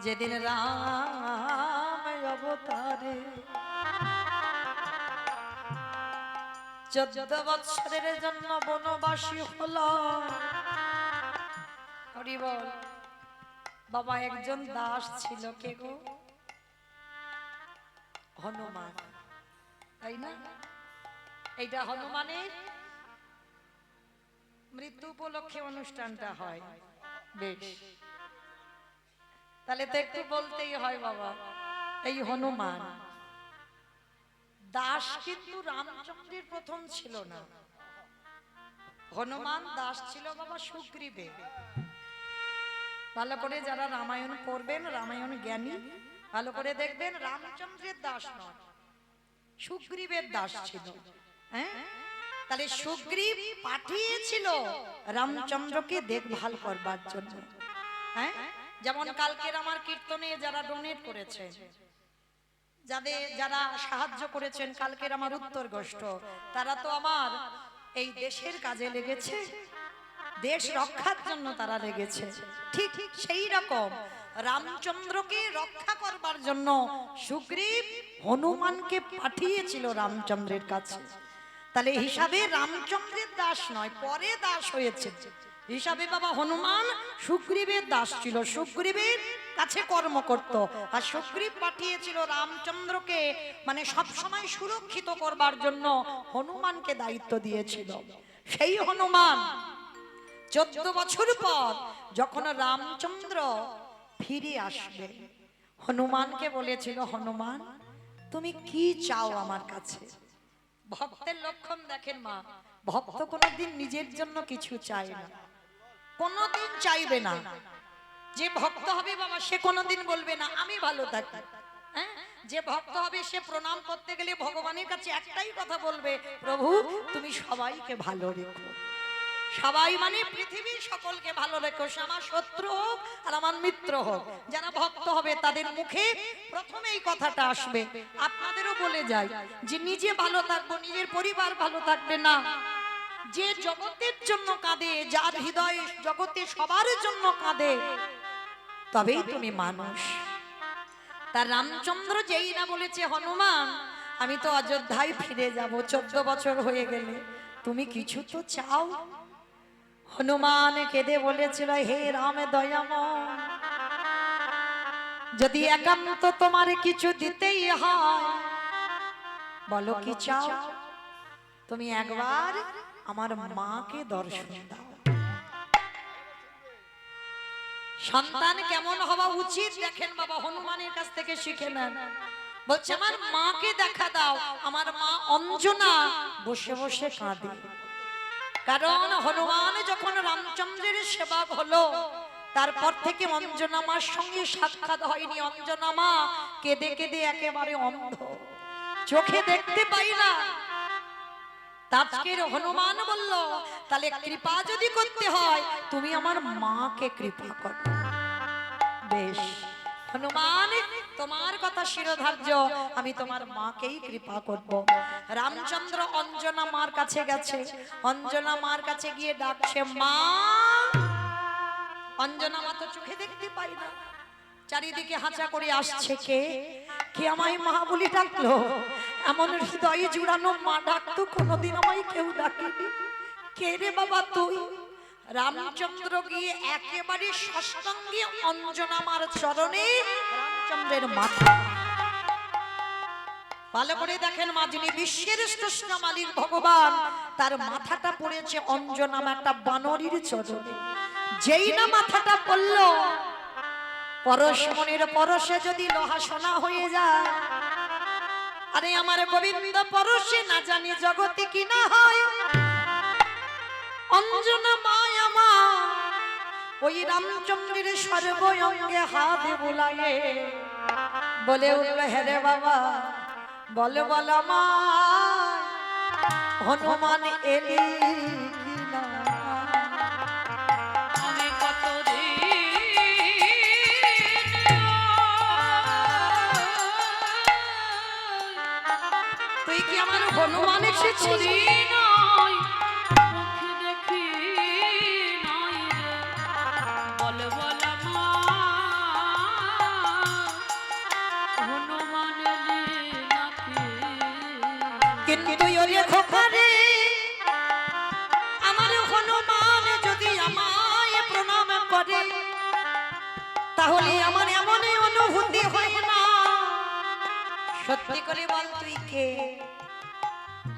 যেদিন রাম অবতারে 14 বৎসরের জন্য বনবাসী হলো। হরি বল। বাবা একজন দাস ছিল, কে গো? হনুমান, তাই না? এইটা হনুমানের মৃত্যু উপলক্ষে অনুষ্ঠানটা হয়। বেশ, তাহলে তো একটু বলতেই হয় বাবা। এই হনুমান দাস কিন্তু রামচন্দ্রের প্রথম ছিল না, হনুমান দাস ছিল বাবা সুগ্রীবে। ভালো করে যারা রামায়ণ পড়বেন, রামায়ণ জ্ঞানী, ভালো করে দেখবেন, রামচন্দ্রের দাস নয়, সুগ্রীবের দাস ছিল। হ্যাঁ, তাহলে সুগ্রীব পাঠিয়েছিল রামচন্দ্রকে দেখভাল করবার জন্য। হ্যাঁ, যেমন কালকের আমার কীর্তনে যারা ডোনেট করেছে, যারা সাহায্য করেছেন কালকের আমার উত্তর গোষ্ঠ, তারা তো আমার এই দেশের কাজে লেগেছে, দেশ রক্ষার জন্য তারা লেগেছে। ঠিক সেই রকম রামচন্দ্রকে রক্ষা করবার জন্য সুগ্রীব হনুমানকে পাঠিয়েছিল রামচন্দ্রের কাছে। তাহলে হিসাবে রামচন্দ্রের দাস নয়, পরে দাস হয়েছে হিসাবে বাবা হনুমান সুগ্রীবের দাস ছিল, সুগ্রীবের কাছে কর্ম করত। আর সুগ্রীব পাঠিয়েছিল রামচন্দ্রকে, মানে সব সময় সুরক্ষিত করবার জন্য হনুমানকে দায়িত্ব দিয়েছিল। সেই হনুমান 14 বছর পর যখন রামচন্দ্র ফিরে আসবে, হনুমানকে বলেছিল, হনুমান তুমি কি চাও আমার কাছে? ভক্তের লক্ষণ দেখেন মা, ভক্ত কোনোদিন নিজের জন্য কিছু চায় না, কোনোদিন চাইবে না। যে ভক্ত হবে বাবা, সে কোনোদিন বলবে না আমি ভালো থাকি। হ্যাঁ, যে ভক্ত হবে সে প্রণাম করতে গেলে ভগবানের কাছে একটাই কথা বলবে, প্রভু তুমি সবাইকে ভালো রেখো। সবাই মানে পৃথিবীর সকলকে ভালো রেখো, সে আমার শত্রু হোক আর আমার মিত্র হোক। যারা ভক্ত হবে তাদের মুখে প্রথমে এই কথাটা আসবে। আপনাদেরও বলে যায় যে নিজে ভালো থাকবো, নিজের পরিবার ভালো থাকবে না। যে জগতের জন্য কাঁদে, যার হৃদয় জগতে সবার জন্য কাঁদে, তবেই তুমি মানুষ। তার রামচন্দ্র যেই না বলেছে, হনুমান আমি তো অযোধ্যায় ফিরে যাব, 14 বছর হয়ে গেলে তুমি কিছু তো চাও। হনুমান কেঁদে বলেছিল, হে রাম দয়াময়, যদি একান্ত তোমার কিছু দিতেই হয়, বলো কি চাও? তুমি একবার আমার মাকে দর্শন দাও। সন্তান কেমন হওয়া উচিত দেখেন বাবা, হনুমানের কাছ থেকে শিখে নেন। বলছে আমার মাকে দেখা দাও। আমার মা অঞ্জনা বসে বসে কাঁদে, কারণ হনুমান যখন রামচন্দ্রের সেবক হলো তারপর থেকে অঞ্জনা মার সঙ্গে সাক্ষাৎ হয়নি। অঞ্জনা মা কেঁদে কেঁদে একেবারে অন্ধ, চোখে দেখতে পাই না। আজকের হনুমান বলল তাহলে কৃপা যদি করতে হয় তুমি আমার মাকে কৃপা করো। বেশ হনুমান, তোমার কথা শিরোধার্য, আমি তোমার মাকেই কৃপা করব। রামচন্দ্র অঞ্জনা মার কাছে গেছে, অঞ্জনা মার কাছে গিয়ে ডাকছে মা। অঞ্জনা মা তো চোখে দেখতে পাই না, চারিদিকে হাঁচা করে আসছে কে কে আমায় মা বলে ডাকলো। এমন হৃদয়ে জুড়ানো মা ডাকতো কোনোদিন আমায় কেউ ডাকেনি। কে রে বাবা তুই? রামচন্দ্র গিয়ে একেবারে সষ্টঙ্গে অঞ্জনা মার চরণে রামচন্দ্রের মাথা। ভালো করে দেখেন মা যিনি বিশ্বের শ্রেষ্ঠ মালিক ভগবান, তার মাথাটা পড়েছে অঞ্জনা মা একটা বানরীর চরণে। যেই না মাথাটা পড়ল, পরশ মনের পরশে যদি লোহা সোনা হয়ে যায়, আরে আমার গোবিন্দ পরশে না জানি জগতে কি না হয়। অঞ্জনা মায়া মা ওই রামচন্দ্রের সর্বঙ্গে হাত বুলায়ে বলে উঠল হেরে বাবা বলে বলা মা হনুমান এলি কিনা। তুই কি আমার হনুমান এসেছিস? কিন্তু ওরে খোকারে আমার হনুমান যদি আমায় প্রণাম করে তাহলে আমার এমন অনুভূতি হয় না। সত্যি করে বল তুই কে?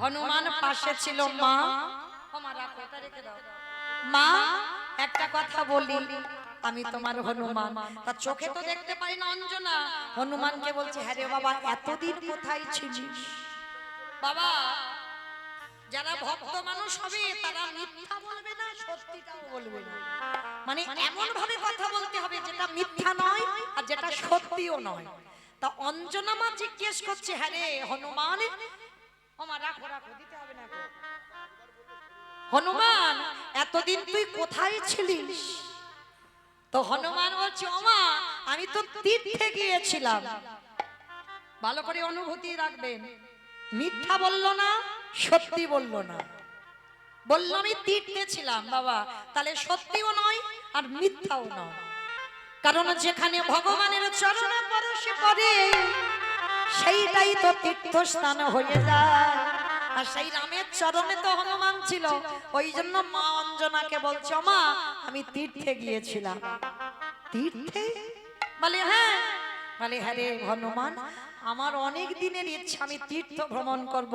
হনুমান পাশে ছিল মা। মা একটা কথা বলি, আমি তোমার হনুমান। তার চোখে তো দেখতে পাই না অঞ্জনা। হনুমানকে বলছে হ্যাঁ রে বাবা এতদিন কোথায় ছিলিস? বাবা যারা ভক্ত মানুষ হবে তারা মিথ্যা বলবে না, সত্যিটাও বলবে না। মানে এমন ভাবে কথা বলতে হবে যেটা মিথ্যা নয় আর যেটা সত্যিও নয়। তা অঞ্জনা মা জিজ্ঞেস করছে হ্যাঁ রে হনুমান, রাখো রাখো দিতে হবে না, হনুমান এতদিন তুই কোথায় ছিলিস? তো হনুমান বলছে ওমা আমি তো তীর্থে গিয়েছিলাম। ভালো করে অনুভূতি রাখবেন, মিথ্যা বললো না, সত্যি বললো না, বললো আমি তীর্থে ছিলাম। বাবা তাহলে সত্যিও নয় আর মিথ্যাও নয়, কারণ যেখানে ভগবানের চরণে পরশে পড়ে সেইটাই তো তীর্থস্থান হয়ে যায়। আর সেই রামের চরণে তো হনুমান ছিল, ওই জন্য মা অঞ্জনাকে বলছো মা আমি তীর্থে গিয়েছিলাম। তীর্থে? বলে হ্যাঁ। বলে হ্যাঁ রে হনুমান আমার অনেক দিনের ইচ্ছা, আমি তীর্থ ভ্রমণ করব,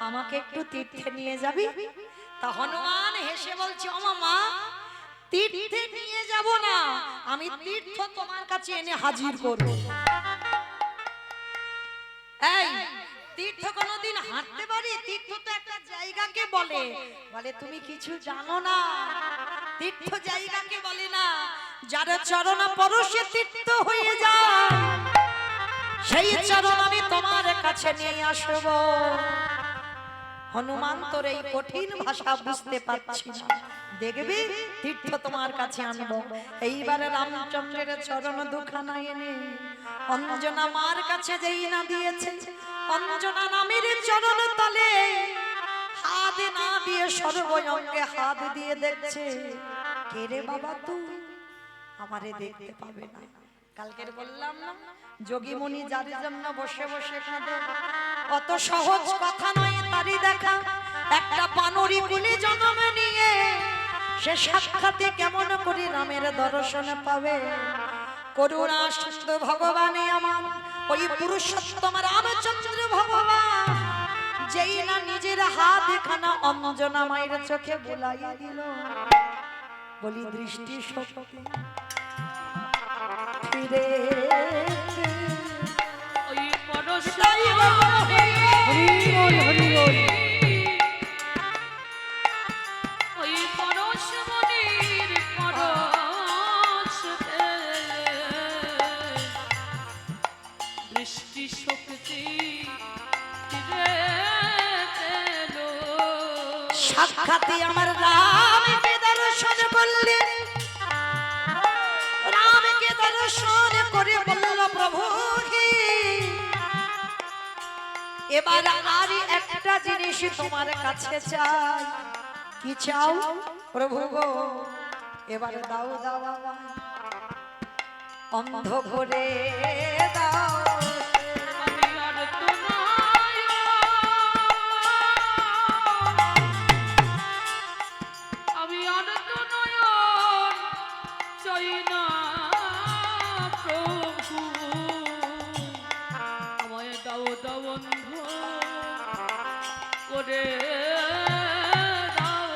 আমাকে একটু তীর্থে নিয়ে যাবি? তা হনুমান হেসে বলছে ওমা মা তীর্থে নিয়ে যাব না, আমি তীর্থ তোমার কাছে এনে হাজির করব। এই তীর্থ কোনদিন হাঁটতে পারি? তীর্থ তো একটা জায়গাকে বলে। বলে তুমি কিছু জানো না, তীর্থ জায়গাকে বলে না, যার চরণ পরশে তীর্থ হয়ে যায় সেই চরণ আমি তোমার কাছে নিয়ে আসব। হনুমান তোর এই কঠিন ভাষা বুঝতে পারছি না, দেখবে তীর্থ তোমার কাছে আনবো। এইবারে রামচন্দ্রের চরণ দুখানা এনে অঞ্জনা মার কাছে যেই না দিয়েছে, অঞ্জনা নামের চরণ তলে হাত না দিয়ে সর্বঙ্গে হাত দিয়ে দেখছে কে রে বাবা তুই? আমারে দেখতে পাবে না। কালকের বললাম না যোগী মুনি যার জন্য বসে বসে কাঁদে, অত সহজ কথা নয় তারই দেখা। একটা বানরি কুলে জন্ম নিয়ে সে সাক্ষাতে কেমন করে রামের দর্শন পাবে? করুণা সুস্থ ভগবানে আমার ওই পুরুষোত্তম রামচন্দ্র ভগবান যেই না নিজের হাত খানা অঞ্জনা মায়ের চোখে বুলাইয়া দিল, বলি দৃষ্টি শক্তি ফিরে ওই পরশ হরি বল হরি বল। ওই পরশ মনির পরশ দৃষ্টি শক্তি ফিরে এলো। সাক্ষাৎ আমার রামকে দর্শন করলে, রামকে দর্শন করে বলল প্রভু কি এবার আর একটা জিনিস তোমার কাছে চাই। কি চাও প্রভু গো? এবার দাও দাও আমায় অন্ধ করে দাও। আমি আর তোমায় আমি আর তো নয়ন চাই না প্রভু, আমায় দাও দাও অন্ধ করে দাও।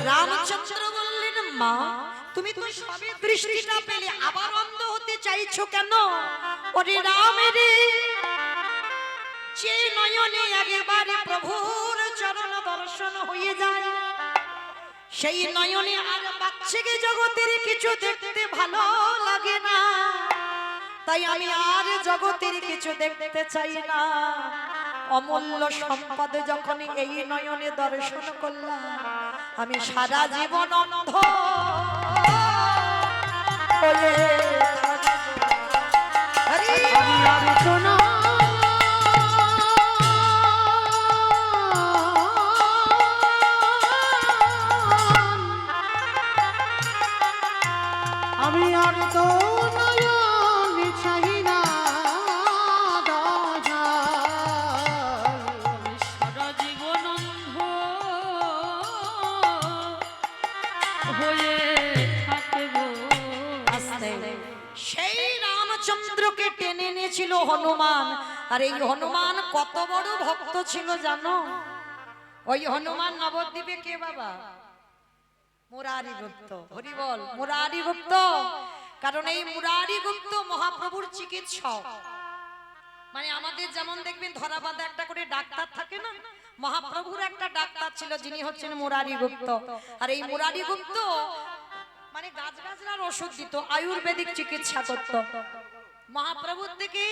রামচন্দ্র বললেন মা, তুমি তো সবে দৃষ্টিটা পেলে আবার অন্ধ হতে চাইছো কেন? ওরে রামের যে নয়নে একেবারে প্রভুর চরণ দর্শন হয়ে যায়, সেই নয়নে আর বাচ্চাকে জগতের কিছু দেখতে ভালো লাগে না। তাই আমি আর জগতের কিছু দেখতে চাই না। অমূল্য সম্পদ যখন এই নয়নে দর্শন করলাম, আমি সারা জীবন অন্ধ হয়ে থাকবো। হরি আমি আর তো নয়ন আমি আর তো নয়ন চাই না দয়াল। আমি সারা জীবন অন্ধ হয়ে থাকবো। সেই রামচন্দ্রকে টেনে নিয়েছিল হনুমান। আর এই হনুমান কত বড় ভক্ত ছিল জানো? ওই হনুমান নবদ্বীপে কে বাবা? মুরারি গুপ্ত। হরি বল মুরারি গুপ্ত। কারণ এই মুরারি গুপ্ত মহাপ্রভুর চিকিৎসক। মানে আমাদের যেমন দেখবেন ধরাবাঁধা একটা করে ডাক্তার থাকে না, মহাপ্রভুর একটা ডাক্তার ছিল যিনি হচ্ছেন মুরারি গুপ্ত। আর এই মুরারি গুপ্ত মানে গাছগাছরার ওষুধ দিত, আয়ুর্বেদিক চিকিৎসা করত। মহাপ্রভুর থেকে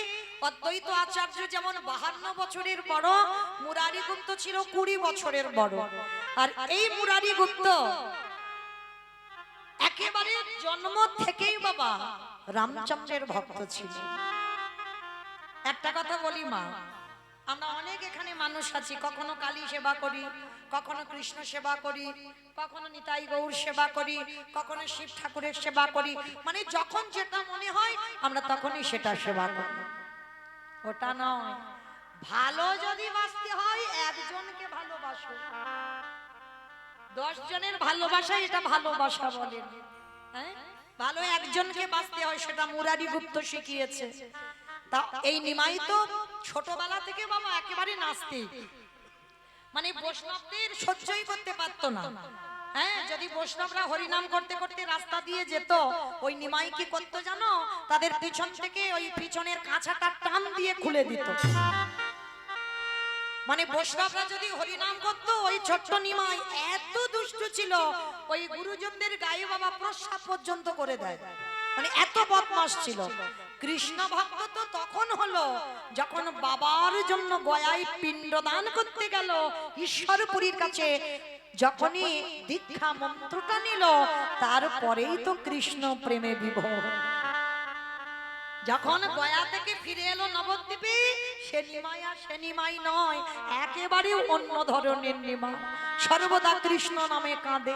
অদ্বৈত আচার্য যেমন 52 বছরের বড়, মুরারি গুপ্ত ছিল 20 বছরের বড়। আর এই মুরারি গুপ্ত একেবারে জন্ম থেকেই বাবা রামচন্দ্রের ভক্ত ছিল। একটা কথা বলি মা, আমরা অনেক এখানে মানুষ আছি, কখনো কালী সেবা করি, কখনো কৃষ্ণ সেবা করি, কখনো নিতাই গৌর সেবা করি, কখনো শিব ঠাকুরের সেবা করি। মানে যখন যেটা মনে হয় আমরা তখনই সেটা সেবা করি। ওটা নয়, ভালো যদি বাঁচতে হয় একজনকে ভালোবাসো, 10 জনের ভালোবাসা এটা ভালোবাসা বলেন। হ্যাঁ, ভালো একজনকে বাঁচতে হয়, সেটা মুরারি গুপ্ত শিখিয়েছে। তা এই নিমাই তো ছোটবেলা থেকে বাবা একেবারে নাস্তিক, মানে বৈষ্ণবদের সহ্যই করতে পারতো না। হ্যাঁ, যদি বৈষ্ণবরা হরিনাম করতে করতে রাস্তা দিয়ে যেত, ওই নিমাই কি করতো জানো? তাদের পিছন থেকে ওই পিছনের কাঁচাটা টান দিয়ে খুলে দিত। মানে বৈষ্ণবরা যদি হরিনাম করতো, ওই ছোট্ট নিমাই এত দুষ্ট ছিল, ওই গুরুজনদের গায়ে বাবা প্রস্রাব পর্যন্ত করে দেয়। মানে এত বদমাশ ছিল। কৃষ্ণ ভক্ত তো তখন হলো যখন বাবার জন্য গয়ায় পিণ্ডদান করতে গেল ঈশ্বরপুরীর কাছে, যখনই দীক্ষা মন্ত্রটা নিল, তারপরেই তো কৃষ্ণ প্রেমে বিভোর। যখন গয়া থেকে ফিরে এলো নবদ্বীপে, সে নিমাই আর সে নিমাই নয়, একেবারে অন্য ধরনের নিমাই, সর্বদা কৃষ্ণ নামে কাঁদে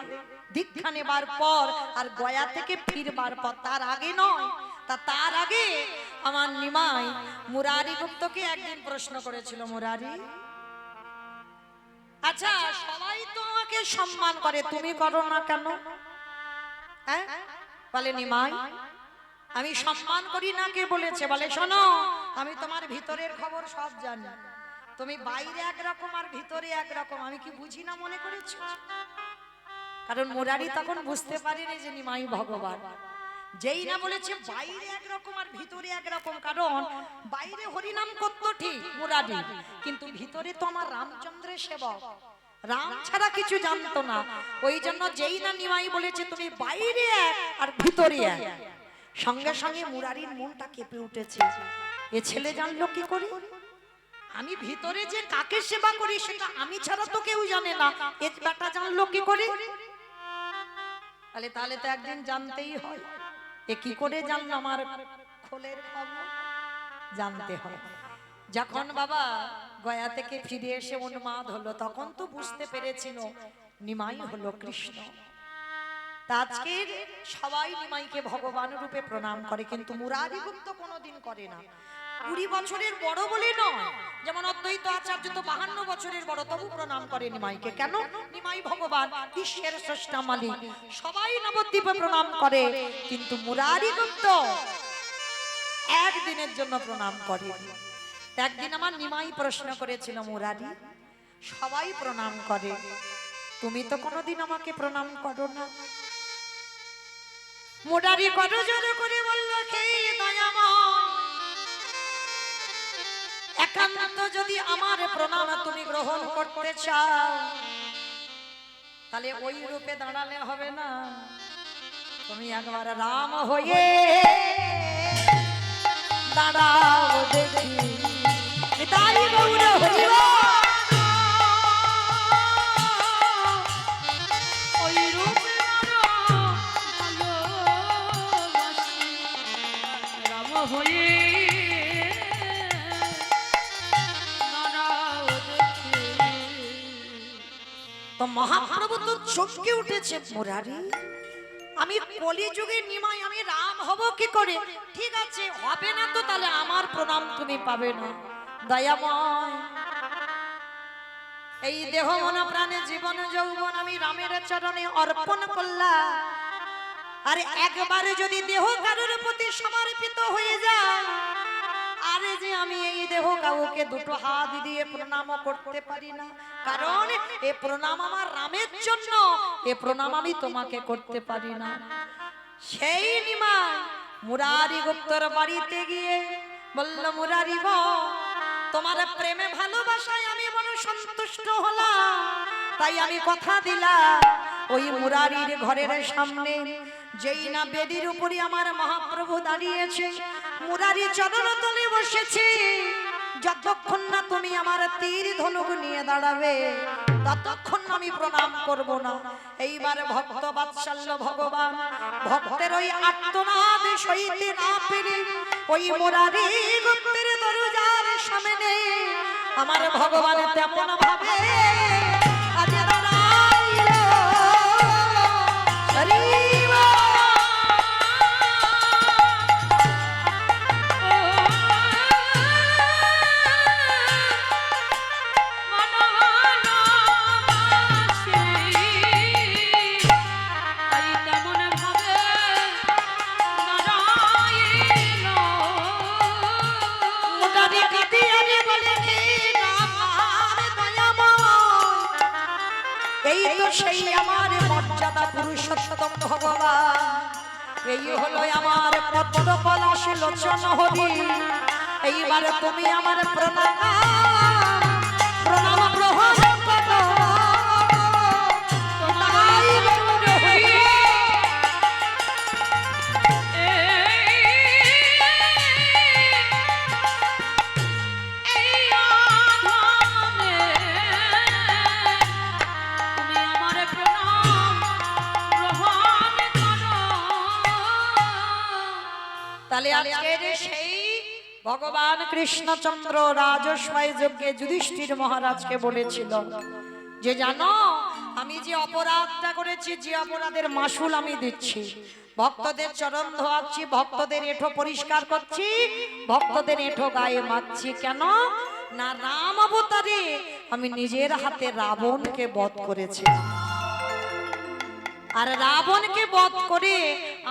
দীক্ষা নেবার পর আর গয়া থেকে ফিরবার পর। তার আগে নয়, তার আগে আমার নিমাই মুরারি গুপ্তকে একদিন প্রশ্ন করেছিল, মুরারি, আচ্ছা সবাই তো আমাকে সম্মান করে, তুমি করো না কেন? হ্যাঁ, বলে নিমাই আমি সম্মান করি না। কে বলেছে? বলে শোনো, আমি তোমার ভিতরের খবর সব জানি। তুমি বাইরে একরকম আর ভিতরে একরকম, আমি কি বুঝি না মনে করেছো? কারণ মুরারি তখন বুঝতে পারেনি যে নিমাই ভগবান। যেই না বলেছে বাইরে একরকম আর ভিতরে একরকম, কারণ বাইরে হরিনাম করতো ঠিক মুরারি, কিন্তু ভিতরে তো আমার রামচন্দ্রের সেবক, রাম ছাড়া কিছু জানতো না। ওই জন্য যেই না নিমাই বলেছে তুমি বাইরে এক আর ভিতরে এক, সঙ্গে সঙ্গে মুরারির মনটা কেঁপে উঠেছে। এ ছেলে জানলো কি করে? আমি ভিতরে যে কাকে সেবা করি সেটা আমি ছাড়া তো কেউ জানে না, এ বেটা জানলো কি করে? তাহলে তো একদিন জানতেই হয়। এ কি করে জানলো আমার খোলের খবর? জানতে হয়। যখন বাবা গয়া থেকে ফিরে এসে উন্মাদ হলো, তখন তো বুঝতে পেরেছিল নিমাই হলো কৃষ্ণ। তা আজকে সবাই নিমাইকে ভগবান রূপে প্রণাম করে, কিন্তু মুরারি গুপ্ত কোনোদিন করে না। 20 বছরের বড় বলে নয়, যেমন অদ্বৈত আচার্য তো 52 বছরের বড়, তবু প্রণাম করে নিমাইকে। কেন? নিমাই ভগবান, বিশ্বের স্রষ্টা মালিক, সবাই নবদ্বীপে প্রণাম করে, কিন্তু মুরারি গুপ্ত একদিনের জন্য প্রণাম করে। একদিন আমার নিমাই প্রশ্ন করেছিল, মুরারি সবাই প্রণাম করে, তুমি তো কোনোদিন আমাকে প্রণাম করো না। মুরারি কত জোর করে বলল, হে দয়াময়, একান্ত যদি আমার প্রণাম তুমি গ্রহণ করতে চাও, তাহলে ওই রূপে দাঁড়ালে হবে না, তুমি একবার রাম হয়ে দাঁড়াও দেখি। তাই গৌর হরি ওই রূপে ভালোবাসি রাম হয়ে দাঁড়াও দেখি। তো মহাপ্রভু তো চমকে উঠেছে, মুরারি আমি কলিযুগে নিমাই, আমি রাম হব কি করে? ঠিক আছে, হবে না তো তাহলে আমার প্রণাম তুমি পাবে না। দয়াময়, এই দেহ মন প্রাণে জীবন যৌবন আমি রামের চরণে অর্পণ করলাম, আর একবারে যদি দেহ কারোর প্রতি সমর্পিত হয়ে যায়, আরে যে আমি এই দেহ কাউকে দুটো হাত দিয়ে প্রণাম করতে পারি না, কারণ এ প্রণাম আমার রামের জন্য, এ প্রণাম আমি তোমাকে করতে পারি না। সেই নিমাই মুরারি গুপ্তর বাড়িতে গিয়ে বলল, মুরারি গো, তোমার প্রেমে ভালোবাসায় আমি বড় সন্তুষ্ট হলাম, তাই আমি কথা দিলাম ওই মুরারির ঘরের সামনে যেই না বেদির উপরে আমার মহাপ্রভু দাঁড়িয়েছে, মুরারি চরণ তলে বসেছে, যতক্ষণ না তুমি আমার তীর ধনুক নিয়ে দাঁড়াবে ততক্ষণ আমি প্রণাম করব না। এইবার ভক্ত বাৎসল্য ভগবান ভক্তের ওই আর্তনাদ সইতে না পেরে ওই মুরারি গুপ্তের দরজার সামনে আমার ভগবান তেমন ভাবে আজ দাঁড়াইলো। হরি সেই আমার মর্যাদা পুরুষোত্তম ভগবান, এই হলো আমার পদ্ম পলাশ লোচন হরি, এইবার তুমি আমার প্রণাম প্রণাম গ্রহণ করো। তাই গৌর হরি তাহলে আজকের সেই ভগবান কৃষ্ণচন্দ্র রাজস্বায় যজ্ঞে যুধিষ্ঠির মহারাজকে বলেছিল যে জানো, আমি যে অপরাধটা করেছি, যে অপরাধের মাসুল আমি দিচ্ছি, ভক্তদের চরণ ধোয়াচ্ছি, ভক্তদের এঁঠো পরিষ্কার করছি, ভক্তদের এঁঠো গায়ে মাখছি, কেন না রাম অবতারে আমি নিজের হাতে রাবণকে বধ করেছি, আর রাবণকে বধ করে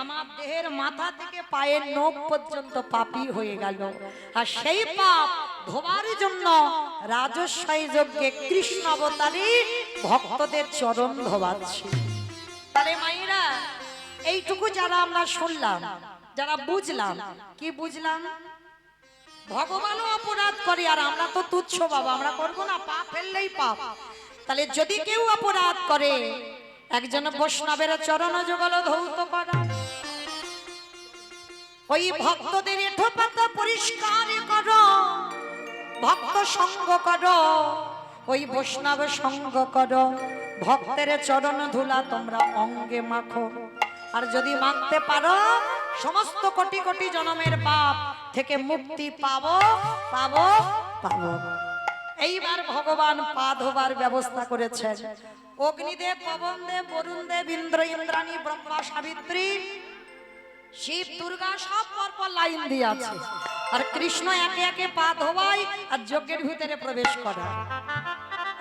আমার দেহের মাথা থেকে পায়ের নখ পর্যন্ত পাপী হয়ে গেল, আর সেই পাপ ধোবার জন্য রাজস্বই যজ্ঞে কৃষ্ণ অবতারী ভক্তদের চরণ ধোবাচ্ছে। তাহলে মায়েরা এইটুকু যারা আমরা শুনলাম, যারা বুঝলাম, কি বুঝলাম? ভগবানও অপরাধ করে আর আমরা তো তুচ্ছ বাবা, আমরা করবো না, পাপ ফেললেই পাপ। তাহলে যদি কেউ অপরাধ করে, একজন বৈষ্ণবের চরণ যুগল ধৌত করা, ওই ভক্তদের এঁঠো পাতা পরিষ্কার করো, ভক্ত সঙ্গ করো, ওই বৈষ্ণব সঙ্গ করো, ভক্তের চরণ ধুলা তোমরা অঙ্গে মাখো। আর যদি মাখতে পারো, সমস্ত কোটি কোটি জনমের পাপ থেকে মুক্তি পাবো পাবো পাবো। এইবার ভগবান পা ধোবার ব্যবস্থা করেছেন। অগ্নিদেব, পবনদেব, বরুণদেব, ইন্দ্র, ইন্দ্রাণী, ব্রহ্মা, সাবিত্রী, শিব, দুর্গা সব পরপর লাইন দিয়ে আছে। আর কৃষ্ণ একে একে পা ধোবায় আর যজ্ঞের ভিতরে প্রবেশ করে।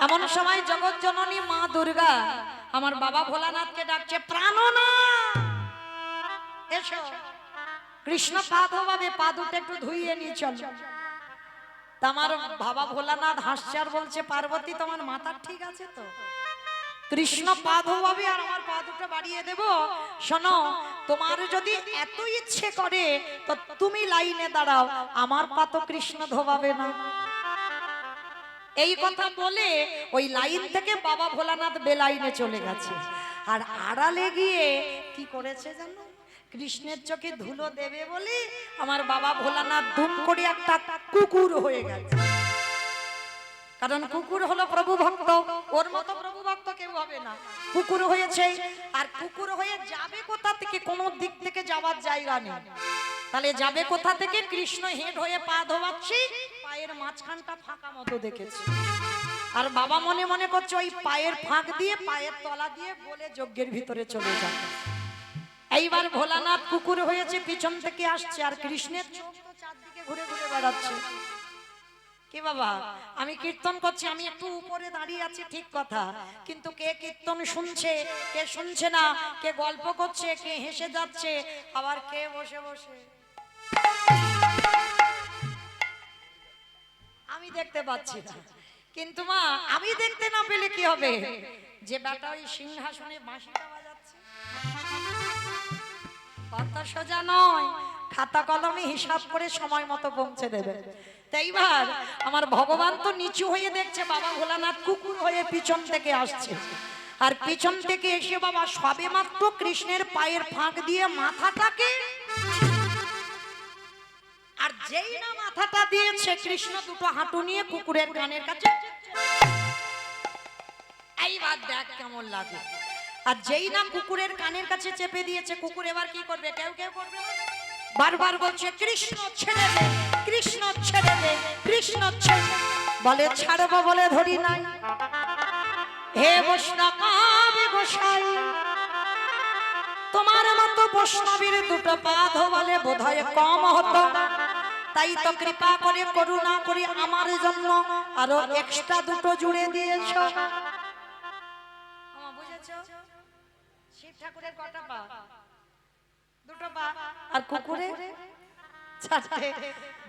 এমন সময় জগৎ জননী মা দুর্গা আমার বাবা ভোলানাথকে ডাকছে, প্রাণনাথ এসো, কৃষ্ণ পা ধোবাবে, পা দুটো একটু ধুইয়ে নিয়ে চলো। আমার বাবা ভোলানাথ হাসছে আর বলছে, পার্বতী তোমার মাথা ঠিক আছে তো? কৃষ্ণ পা ধোবাবে আর আমার পা দুটো বাড়িয়ে দেব? শোনো, তোমার যদি এত ইচ্ছে করে তো তুমি লাইনে দাঁড়াও, আমার পা তো কৃষ্ণ ধোবাবে না। এই কথা বলে ওই লাইন থেকে বাবা ভোলানাথ বেলাইনে চলে গেছে। আর আড়ালে গিয়ে কি করেছে জানো? কৃষ্ণের চোখে ধুলো দেবে বলে আমার বাবা ভোলানাথ দুম করে একটা কুকুর হয়ে গেছে। কারণ কুকুর হলো প্রভু ভক্ত, ওর মতো প্রভু ভক্ত কেউ হবে না। কুকুর হয়েছে, আর কুকুর হয়ে যাবে কোথা থেকে? কোনো দিক থেকে যাওয়ার জায়গা নেই। তাহলে যাবে কোথা থেকে? কৃষ্ণ হেঁট হয়ে পা ধোয়াচ্ছি, পায়ের মাঝখানটা ফাঁকা মতো দেখেছে। আর বাবা মনে মনে করছে ওই পায়ের ফাঁক দিয়ে, পায়ের তলা দিয়ে বলে যজ্ঞের ভিতরে চলে যাবে। এইবার ভোলানাথ কুকুর হয়েছে, পিছন থেকে আসছে, আর কৃষ্ণের চোখ তো চারদিকে ঘুরে ঘুরে বেড়াচ্ছে। কি বাবা, আমি কীর্তন করছি, আমি একটু উপরে দাঁড়িয়ে আছি ঠিক কথা, কিন্তু কে কীর্তন শুনছে, কে শুনছে না, কে গল্প করছে, কে হেসে যাচ্ছে, আবার কে বসে বসে আমি দেখতে পাচ্ছি না। কিন্তু মা, আমি দেখতে না পেলে কি হবে? যে বেটা ওই সিংহাসনে বাঁশিটা বাজাচ্ছে, কথা সোজা নয়, খাতা কলমে হিসাব করে সময় মতো পৌঁছে দেবে। এইবার আমার ভগবান তো নিচু হয়ে দেখছে, বাবা ভোলানাথ কুকুর হয়ে পিছন থেকে আসছে। আর পিছন থেকে এসে বাবা সবে মাত্র কৃষ্ণের পায়ের ফাঁক দিয়ে মাথাটাকে, আর যেই না মাথাটা দিয়েছে, কৃষ্ণ দুটো হাঁটু নিয়ে কুকুরের কানের কাছে, এইবার দেখ কেমন লাগে। আর যেই না কুকুরের কানের কাছে চেপে দিয়েছে, কুকুর এবার কি করবে? কেউ কেউ করবে না, বারবার বলছে কৃষ্ণ ছেড়ে দে, কৃষ্ণ ছেড়ে দে, কৃষ্ণ ছেড়ে। বলে ছাড়বো বলে ধরি নাই, হে বৈষ্ণব গোসাই, তোমার মতো বৈষ্ণবীর দুটো পা ধোবালে বোধহয় কম হতো, তাই তো কৃপা করে করুণা করে আমার জন্য আরো এক্সট্রা দুটো জুড়ে দিয়েছো। বুঝেছো? শিব ঠাকুরের কটা পা? দুটো পা। আর কুকুরের চারটে।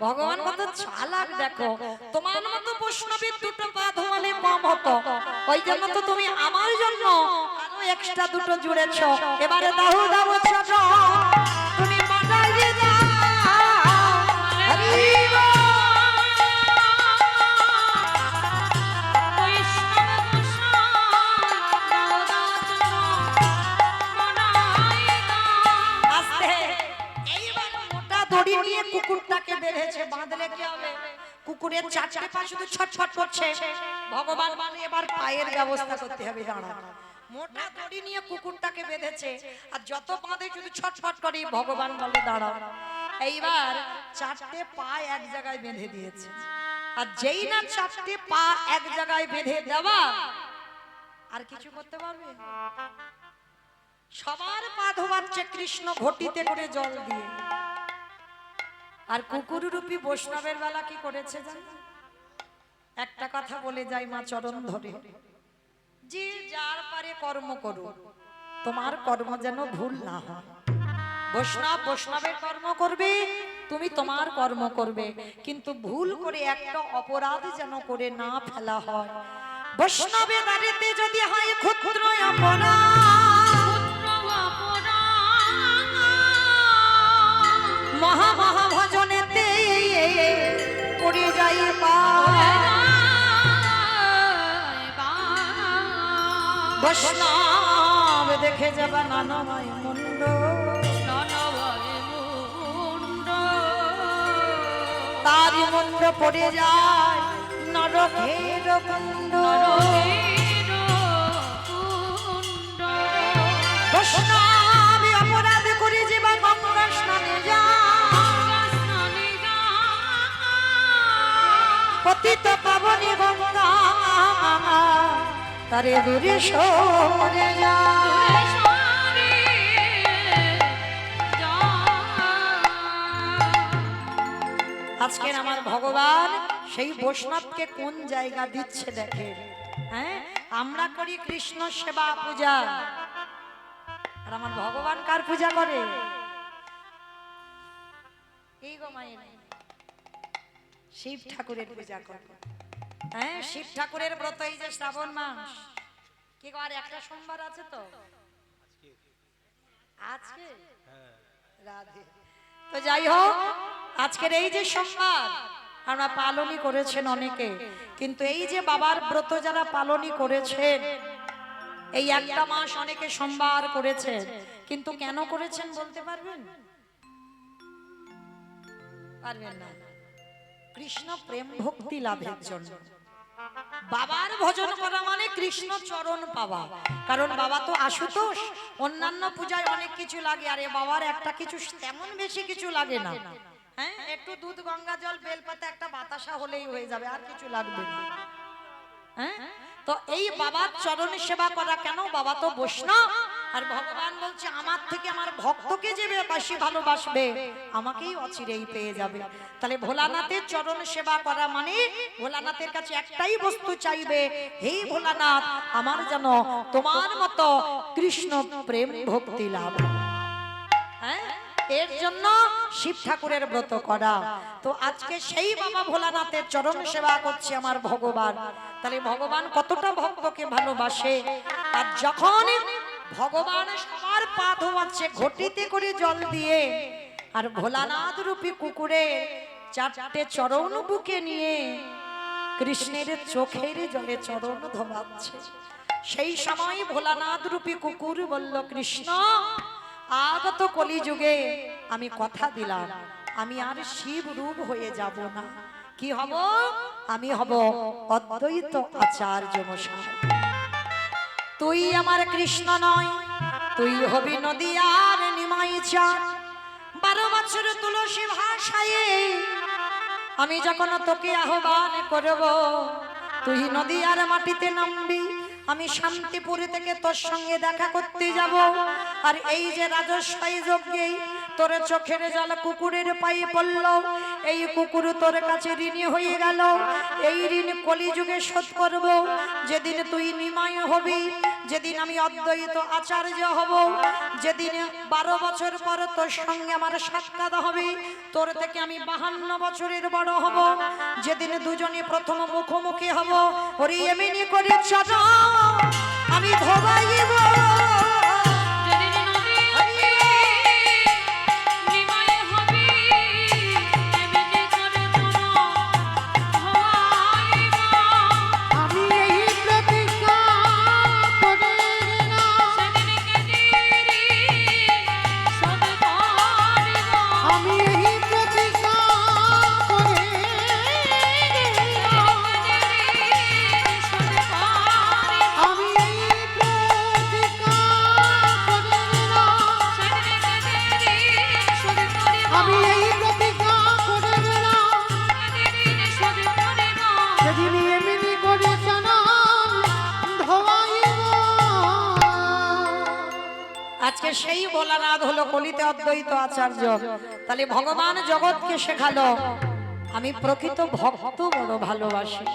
ভগবান কত চালাক দেখো, তোমার মতো বৈষ্ণবীর দুটো পা ধোয়ালে কম হতো, ওই জন্য তো তুমি আমার জন্য আরো এক্সট্রা দুটো জুড়েছো। এবারে দাও দাও ছোট, তুমি বাজাই দাও। হরি বল। দড়ি নিয়ে কুকুরটাকে বেঁধেছে, বাঁধলে কি হবে? কুকুরের চারটে পা শুধু ছটফট করছে। ভগবান বলে এবার পায়ের ব্যবস্থা করতে হবে, দাঁড়া। মোটা দড়ি নিয়ে কুকুরটাকে বেঁধেছে, আর যত বাঁধে শুধু ছটফট করে। ভগবান বলে দাঁড়া। এইবার চারটে পা এক জায়গায় বেঁধে দিয়েছে, আর যেই না চারটে পা এক জায়গায় বেঁধে দেওয়া, আর কিছু করতে পারবে? সবার পা ধোয়াচ্ছে কৃষ্ণ ঘটিতে করে জল দিয়ে। আর কুকুর রূপী বৈষ্ণবের বেলা কি করেছে জানো? একটা কথা বলে যাই মা চরণ ধরে, যে যার পারে কর্ম করো, তোমার কর্ম যেন ভুল না হয়। বৈষ্ণব বৈষ্ণবের কর্ম করবে, তুমি তোমার কর্ম করবে, কিন্তু ভুল করে একটা অপরাধ যেন করে না ফেলা হয়। বৈষ্ণবের বাড়িতে যদি হয় ক্ষুদ্র অপরাধ, মহা মহা ভজনেতে পড়ে যাই বৈষ্ণব দেখে যাবা নানময় মুন্ড, তারি মুন্ড পড়ে যায় নরকের কুণ্ড। বৈষ্ণব অপরাধ করে যাবা গঙ্গা স্নানে যায়, পতিত পাবনী গঙ্গা তারে দূরে সরে যায়। আজকের আমার ভগবান সেই বৈষ্ণবকে কোন জায়গা দিচ্ছে দেখেন। হ্যাঁ, আমরা করি কৃষ্ণ সেবা পূজা, আর আমার ভগবান কার পূজা করে? এই গো মায়ের শিব ঠাকুরের পূজা করে। হ্যাঁ, শিব ঠাকুরের ব্রত এই যে শ্রাবণ মাস, কি আর একটা সোমবার আছে তো আজকে, রাধে। তো যাই হোক, আজকের এই যে সোমবার আমরা পালনই করেছেন অনেকে, কিন্তু এই যে বাবার ব্রত যারা পালনই করেছেন, এই একটা মাস অনেকে সোমবার করেছেন, কিন্তু কেন করেছেন বলতে পারবেন? পারবেন না। কৃষ্ণ প্রেম ভক্তি লাভের জন্য। বাবার ভজন করা মানে কৃষ্ণ চরণ পাওয়া, কারণ বাবা তো আশুতোষ। অন্যান্য পূজায় অনেক কিছু লাগে, আর এ বাবার একটা কিছু তেমন বেশি কিছু লাগে না। হ্যাঁ, একটু দুধ, গঙ্গা জল, বেলপাতা, একটা বাতাসা হলেই হয়ে যাবে, আর কিছু লাগবে না। হ্যাঁ, তো এই বাবার চরণে সেবা করা কেন? বাবা তো বৈষ্ণব, আর ভগবান বলছে আমার থেকে আমার ভক্তকে যে বেশি ভালোবাসবে আমাকেই অচিরেই পেয়ে যাবে। তাহলে ভোলানাথের চরণ সেবা করা মানে ভোলানাথের কাছে একটাই বস্তু চাইবে, হে ভোলানাথ, আমার যেন তোমার মতো কৃষ্ণ প্রেম ভক্তি লাভ। হ্যাঁ, এর জন্য শিব ঠাকুরের ব্রত করা। তো আজকে সেই বাবা ভোলানাথের চরণ সেবা করছে আমার ভগবান। তাহলে ভগবান কতটা ভক্তকে ভালোবাসে। আর যখন ভগবান সবার পা ধোয়াচ্ছে ঘটিতে করে জল দিয়ে, আর ভোলানাথ রূপী কুকুরে চারটে চরণ বুকে নিয়ে কৃষ্ণের চোখের জলে চরণ ধোয়াচ্ছে, সেই সময় ভোলানাথ রূপী কুকুর বলল, কৃষ্ণ আগত কলিযুগে আমি কথা দিলাম আমি আর শিব রূপ হয়ে যাব না। কি হব? আমি হব অদ্বৈত আচার্য মশাই। তুই আমার কৃষ্ণ নয়, তুই হবি নদিয়ার নিমাই চাঁদ। 12 বছর তুলসী ভাষায় আমি যখন তোকে আহ্বান করব, তুই নদিয়ার মাটিতে নামবি, আমি শান্তিপুরে থেকে তোর সঙ্গে দেখা করতে যাব। আর এই যে রাজস্বাই যজ্ঞে তোর চোখের জল কুকুরের পায়ে পড়ল, এই কুকুর তোর কাছে ঋণী হয়ে গেল। এই ঋণ কলিযুগে শোধ করব। যেদিন তুই নিমাই হবি, যেদিন আমি অদ্বৈত আচার্য হব, যেদিন 12 বছর পর তোর সঙ্গে আমার সাক্ষাৎ হবে, তোর থেকে আমি 52 বছরের বড় হব, যেদিন দুজনে প্রথম মুখোমুখি হব, ওরে এমনি করে চাচা আমি ধোবাইব। আজকে সেই ভোলানাথ হলো কলিতে অদ্বৈত আচার্য। তাহলে ভগবান জগৎকে শেখালো আমি প্রকৃত ভক্ত বড় ভালোবাসি।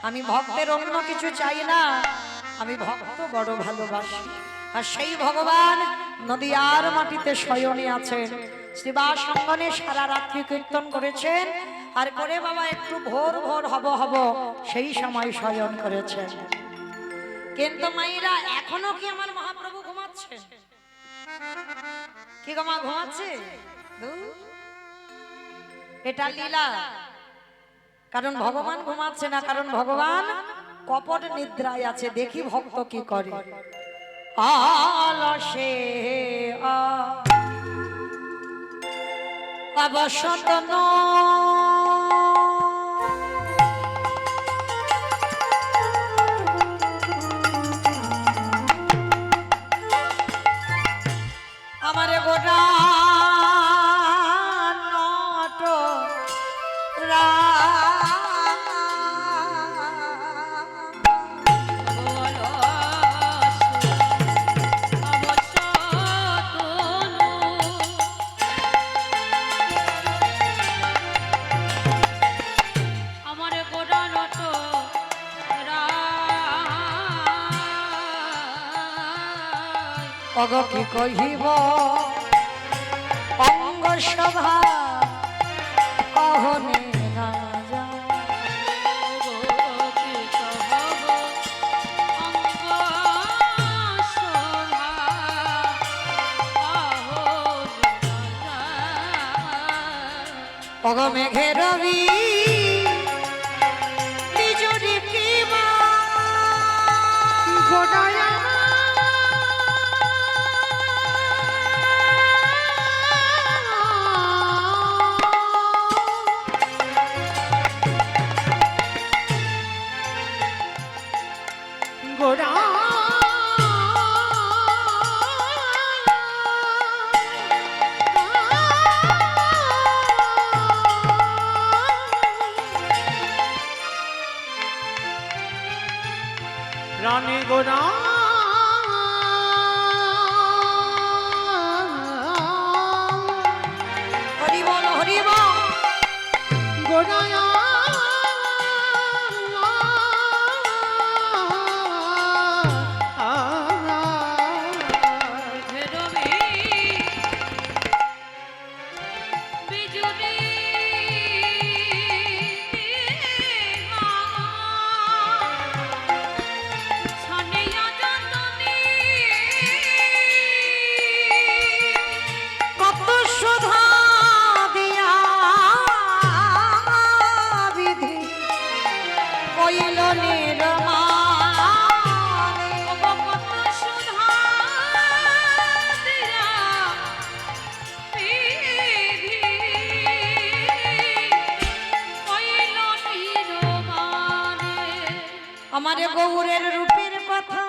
আমি ভক্তের অন্য কিছু চাই না, আমি ভক্ত বড় ভালোবাসি। আর সেই ভগবান নদিয়ার মাটিতে শয়নে আছেন। শ্রীবাস অঙ্গনে সারা রাত্রি কীর্তন করেছেন, আর করে বাবা একটু ভোর ভোর হব সেই সময় শয়ন করেছেন। কিন্তু মায়েরা এখনো কি আমার মহাপ্রভু ঘুমাচ্ছে? কি গো মা, ঘুমাচ্ছে? ধুর, এটা লীলা। কারণ ভগবান ঘুমাচ্ছে না, কারণ ভগবান কপট নিদ্রায় আছে। দেখি ভক্ত কি করে। আলসে অবসতন আমার গোটা নট অগ কি কহিব অঙ্গ সভা কহনে না যায়। অগ মেঘের রবি বিজুরি কি মা গোটায়া গোড়া রানী গোড়া হরি বল হরি বল। গোড়ায়া কত সুধা দিয়া বিধি কইল নির্মাণে। কত সুধা দিয়া বিধি কইল নির্মাণে। আমারে গৌরের রূপের কথা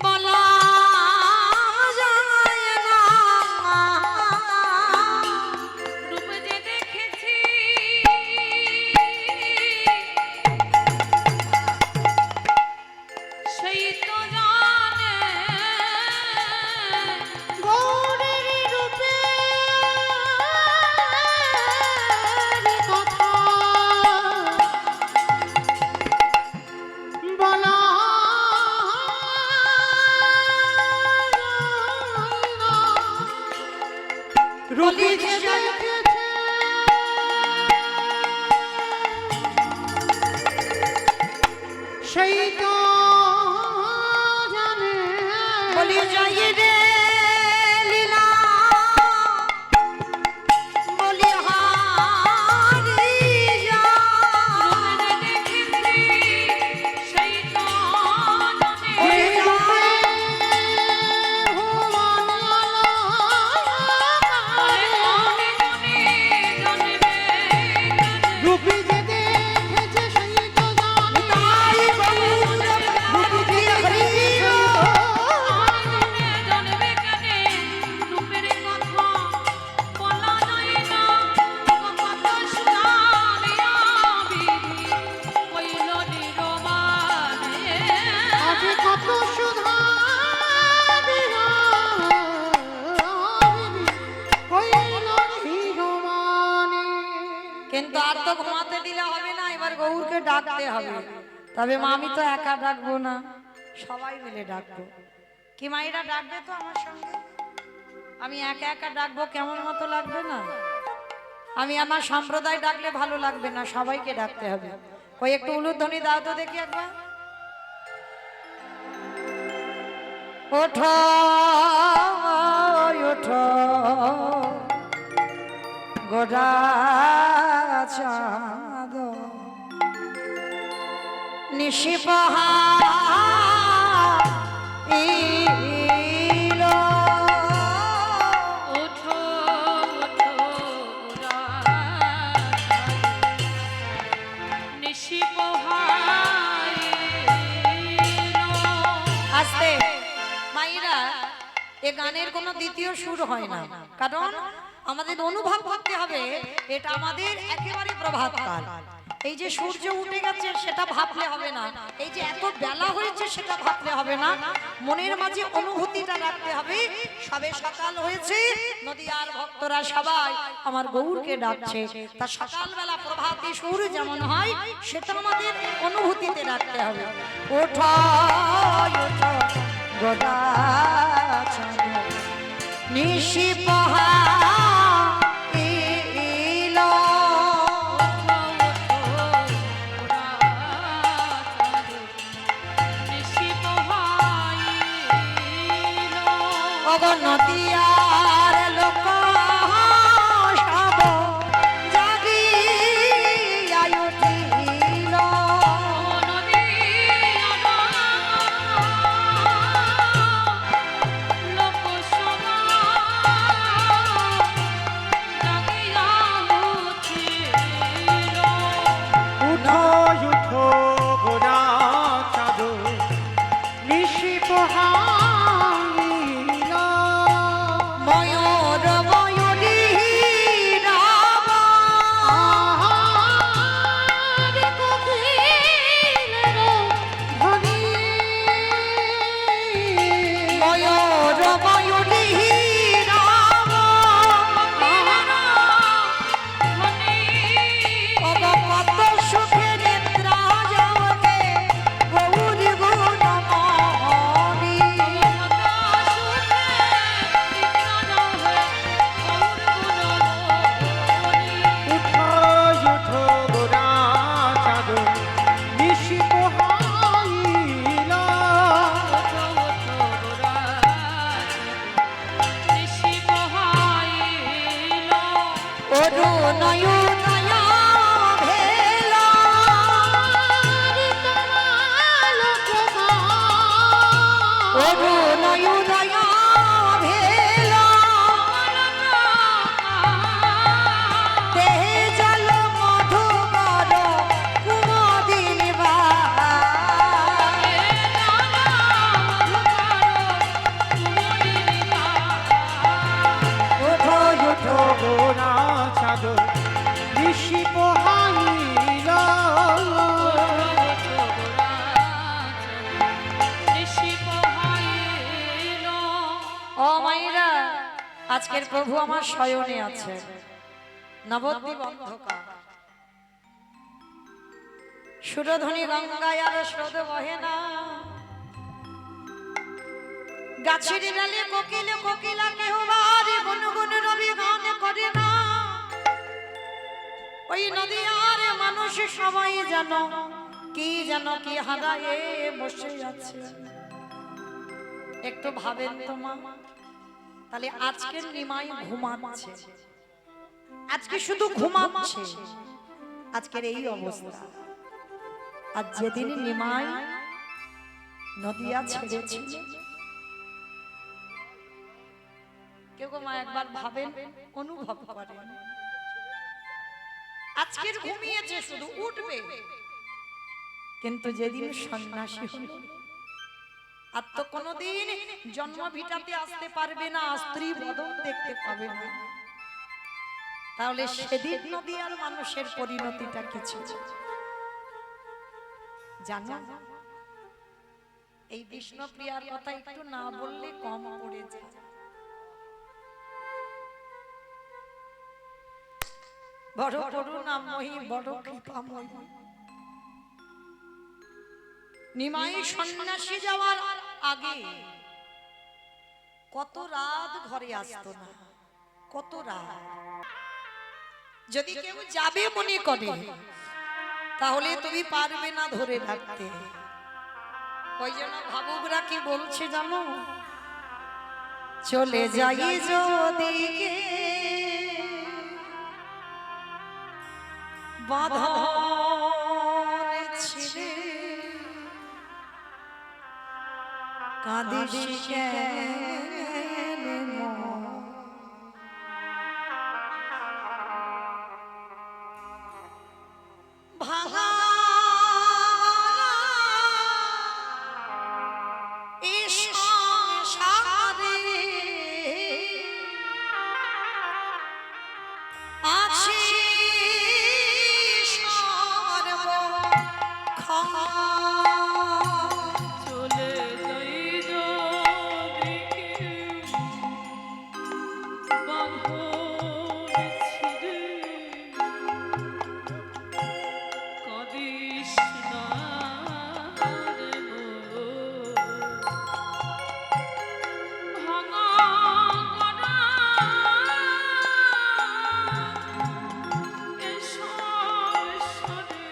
বলা যায় না। রূপ যে দেখেছি সেই তো জানে। গৌরের রূপে কথা বলা রূপে যে যে দেখেছে সেই তো জানে। বলি যাই রে লীলা বলি হারি যা। দেখেছি সেই তো জানে। ওই রূপে ভুবন রূপে যে দেখেছে সেই তো জানে। তাই গৌর রূপে হরি জানবে কেনে রূপের কথা বলা যায় না। কত সুধালিয়া বিধি কইল নির্মাণে। আগে কত সুধা কিন্তু আর তো ঘুমাতে দিলে হবে না, এবার গৌরকে ডাকতে হবে। তবে মা আমি তো একা ডাকবো না, সবাই মিলে ডাকবো। কি মায়েরা ডাকবে তো আমার সঙ্গে? আমি একা একা ডাকবো কেমন মতো লাগবে না? আমি আমার সম্প্রদায় ডাকলে ভালো লাগবে না, সবাইকে ডাকতে হবে। কই একটু উলুধ্বনি দাও তো দেখি একবার। ওঠো ওঠো গোরা চাঁদ নিশিপহাইলো। ওঠো ওঠো নিশি পোহাইলো। আস্তে মাইরা, এ গানের কোনো দ্বিতীয় সুর হয় না, কারণ আমাদের অনুভব করতে হবে এটা আমাদের একেবারে প্রভাতকাল। এই যে সূর্য উঠে গেছে সেটা ভাবলে হবে না, এই যে এত বেলা হয়েছে সেটা ভাবলে হবে না, মনের মাঝে অনুভূতিটা রাখতে হবে। সবে সকাল হয়েছে, নদিয়ার ভক্তরা সবাই আমার গৌরকে ডাকছে, তা সকালবেলা প্রভাতী সুর যেমন হয় সেটা আমাদের অনুভূতিতে রাখতে হবে। ওঠো ওঠো গোদা নিশিপহাইলো। নদিয়ার লোক সব জাগিয়া উঠিল। উঠো উঠো গোরা চাঁদ নিশি পোহাইলো। ময়ূর ময়ূরী রাম আহার কোকিলের ধ্বনি। ময়ূর ময়ূরী রাম কত সুখে নিদ্রা যাওকে গৌরী গুণমণি। উঠো উঠো গোরা চাঁদ নিশি পোহাইলো। অরু নয়নয়া ভেলা অরু নয়নয়া ভেলা দেহে জল মধুকর কুমদিনী বা। ওঠো ওঠো গোরা চাঁদ নিশি পোহাইলো। ও মাইরা, আজকের প্রভু আমার শয়নে আছে, নবদ্বীপ অন্ধকার, সুরধ্বনি গঙ্গায় আর স্রোত বহে না, গাছের ডালে কোকিল কোকিলা কেহ বারে গুনগুন রবি গান করে না। ওই নদীয়ার মানুষ সবাই জানো কি হারায়ে বসে আছে। একটু ভাবেন তো মা, তাহলে আজকের নিমাই ঘুমাচ্ছে, আজকে শুধু ঘুমাচ্ছে, আজকের এই অবস্থা। আর যেদিন নিমাই নদিয়া ছেড়েছিল, কেউ মা একবার ভাবেন, অনুভব করেন, আজকের ঘুমিয়েছে শুধু, উঠবে, কিন্তু যেদিন সন্ন্যাসী হলো আর তো কোনোদিন জন্ম ভিটাতে আসতে পারবে না, স্ত্রী বদন দেখতে পাবে না, তাহলে সেদিন নদিয়ার মানুষের পরিণতিটা কিছু জানো? এই বিষ্ণুপ্রিয়ার কথা একটু না বললে কম পড়ে যায়। বড় করুণাময়ী, বড় কৃপাময়ী, নিমাই সন্ন্যাসী যাওয়ার আগে কত রাত ঘরে আসতো না, কত রাত। যদি কেউ যাবে মনে করে তাহলে তুমি পারবে না ধরে রাখতে। ওই জন্য ভাবুকরা কি বলছে জানো, চলে যাই যদি বাঁধন ছিঁড়ে কাঁদিস কেন মন? ভাঙা এ সংসারে আছে সর্বক্ষণ। চলে যাই যদি বাঁধন ছিঁড়ে কাঁদিস না রে মন। ভাঙা গড়া এ সংসারে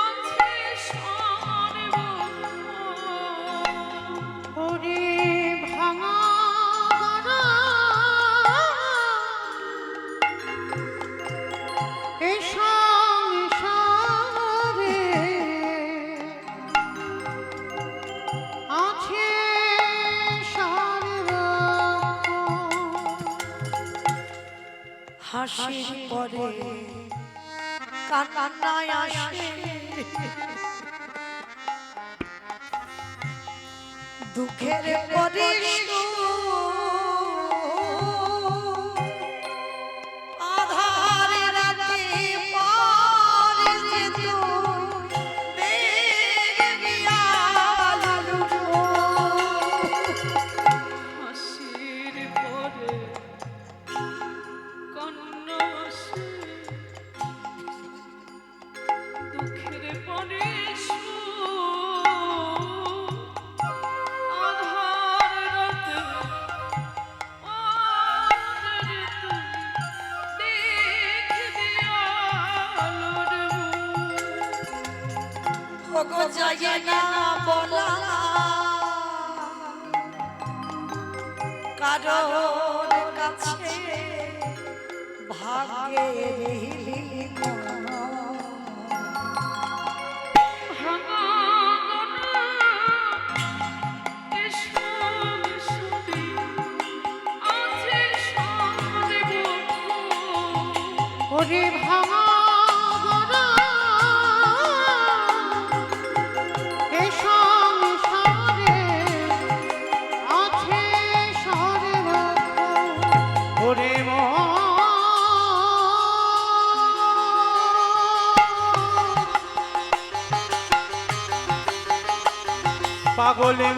আছে সর্বক্ষণ। ওরে ভাঙা গড়া এ সংসারে আছে সর্বক্ষণ। হাসির পরে কান্নায় আসে, দুঃখের পরে আধার রাতে পার যেত দেখবি আলো। হাসির পরে কান্না আসে, দুঃখের পরে সুখ। আধার রাতে পার তুই দেখবি আলোর মুখ। ওগো যায় না বলা কারোর কাছে ভাগ্যের ভাঙা গড়া এ সংসারে আছে সর্বক্ষণ। ওরে ভাঙা গড়া এ সংসারে আছে সর্বক্ষণ। ওরে পাগলে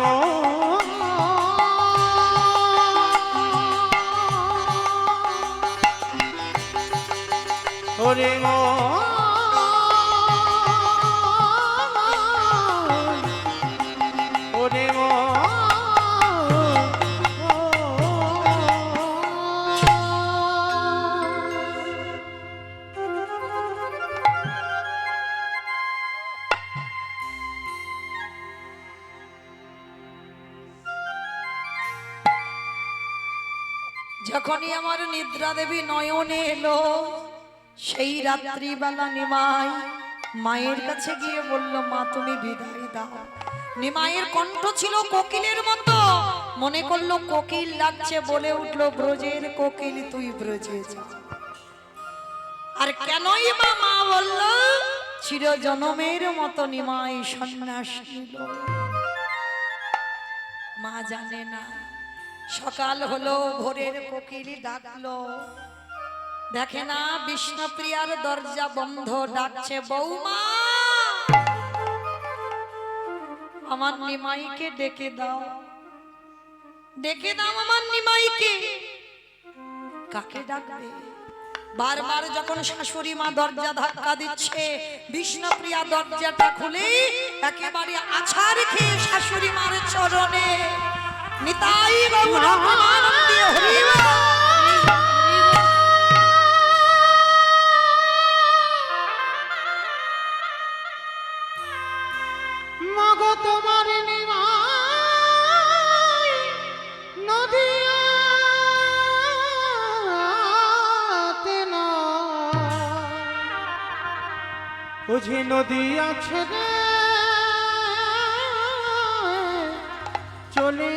ওরে ওরে যখনই আমার নিদ্রা দেবী নয়নে এলো, সেই রাত্রিবেলা নিমাই মায়ের কাছে গিয়ে বলল, মা তুমি বিদায় দাও। নিমাইয়ের কণ্ঠ ছিল কোকিলের মতো, মনে করলো কোকিল ডাকছে, বলে উঠলো, ব্রজের কোকিল তুই ব্রজে যা। আর কেনই বা মা বলল, চির জনমের মতো নিমাই সন্ন্যাস নিল। মা জানে না। সকাল হলো, ভোরের কোকিল ডাকলো, দেখে না বিষ্ণুপ্রিয়ার দরজা বন্ধ, ডাকছে, বৌমা আমার নিমাইকে ডেকে দাও, ডেকে দাও আমার নিমাইকে। কাকে ডাকবে? বারবার যখন শাশুড়ি মা দরজা ধাক্কা দিচ্ছে, বিষ্ণুপ্রিয়া দরজাটা খুলে একেবারে আছাড় খেয়ে শাশুড়ি মার চরণে নিতাই বাবুর প্রেমানন্দে হরি বল। মাগো তোমার নিমাই নদিয়াতে না বুঝি নদী আছে রে চলে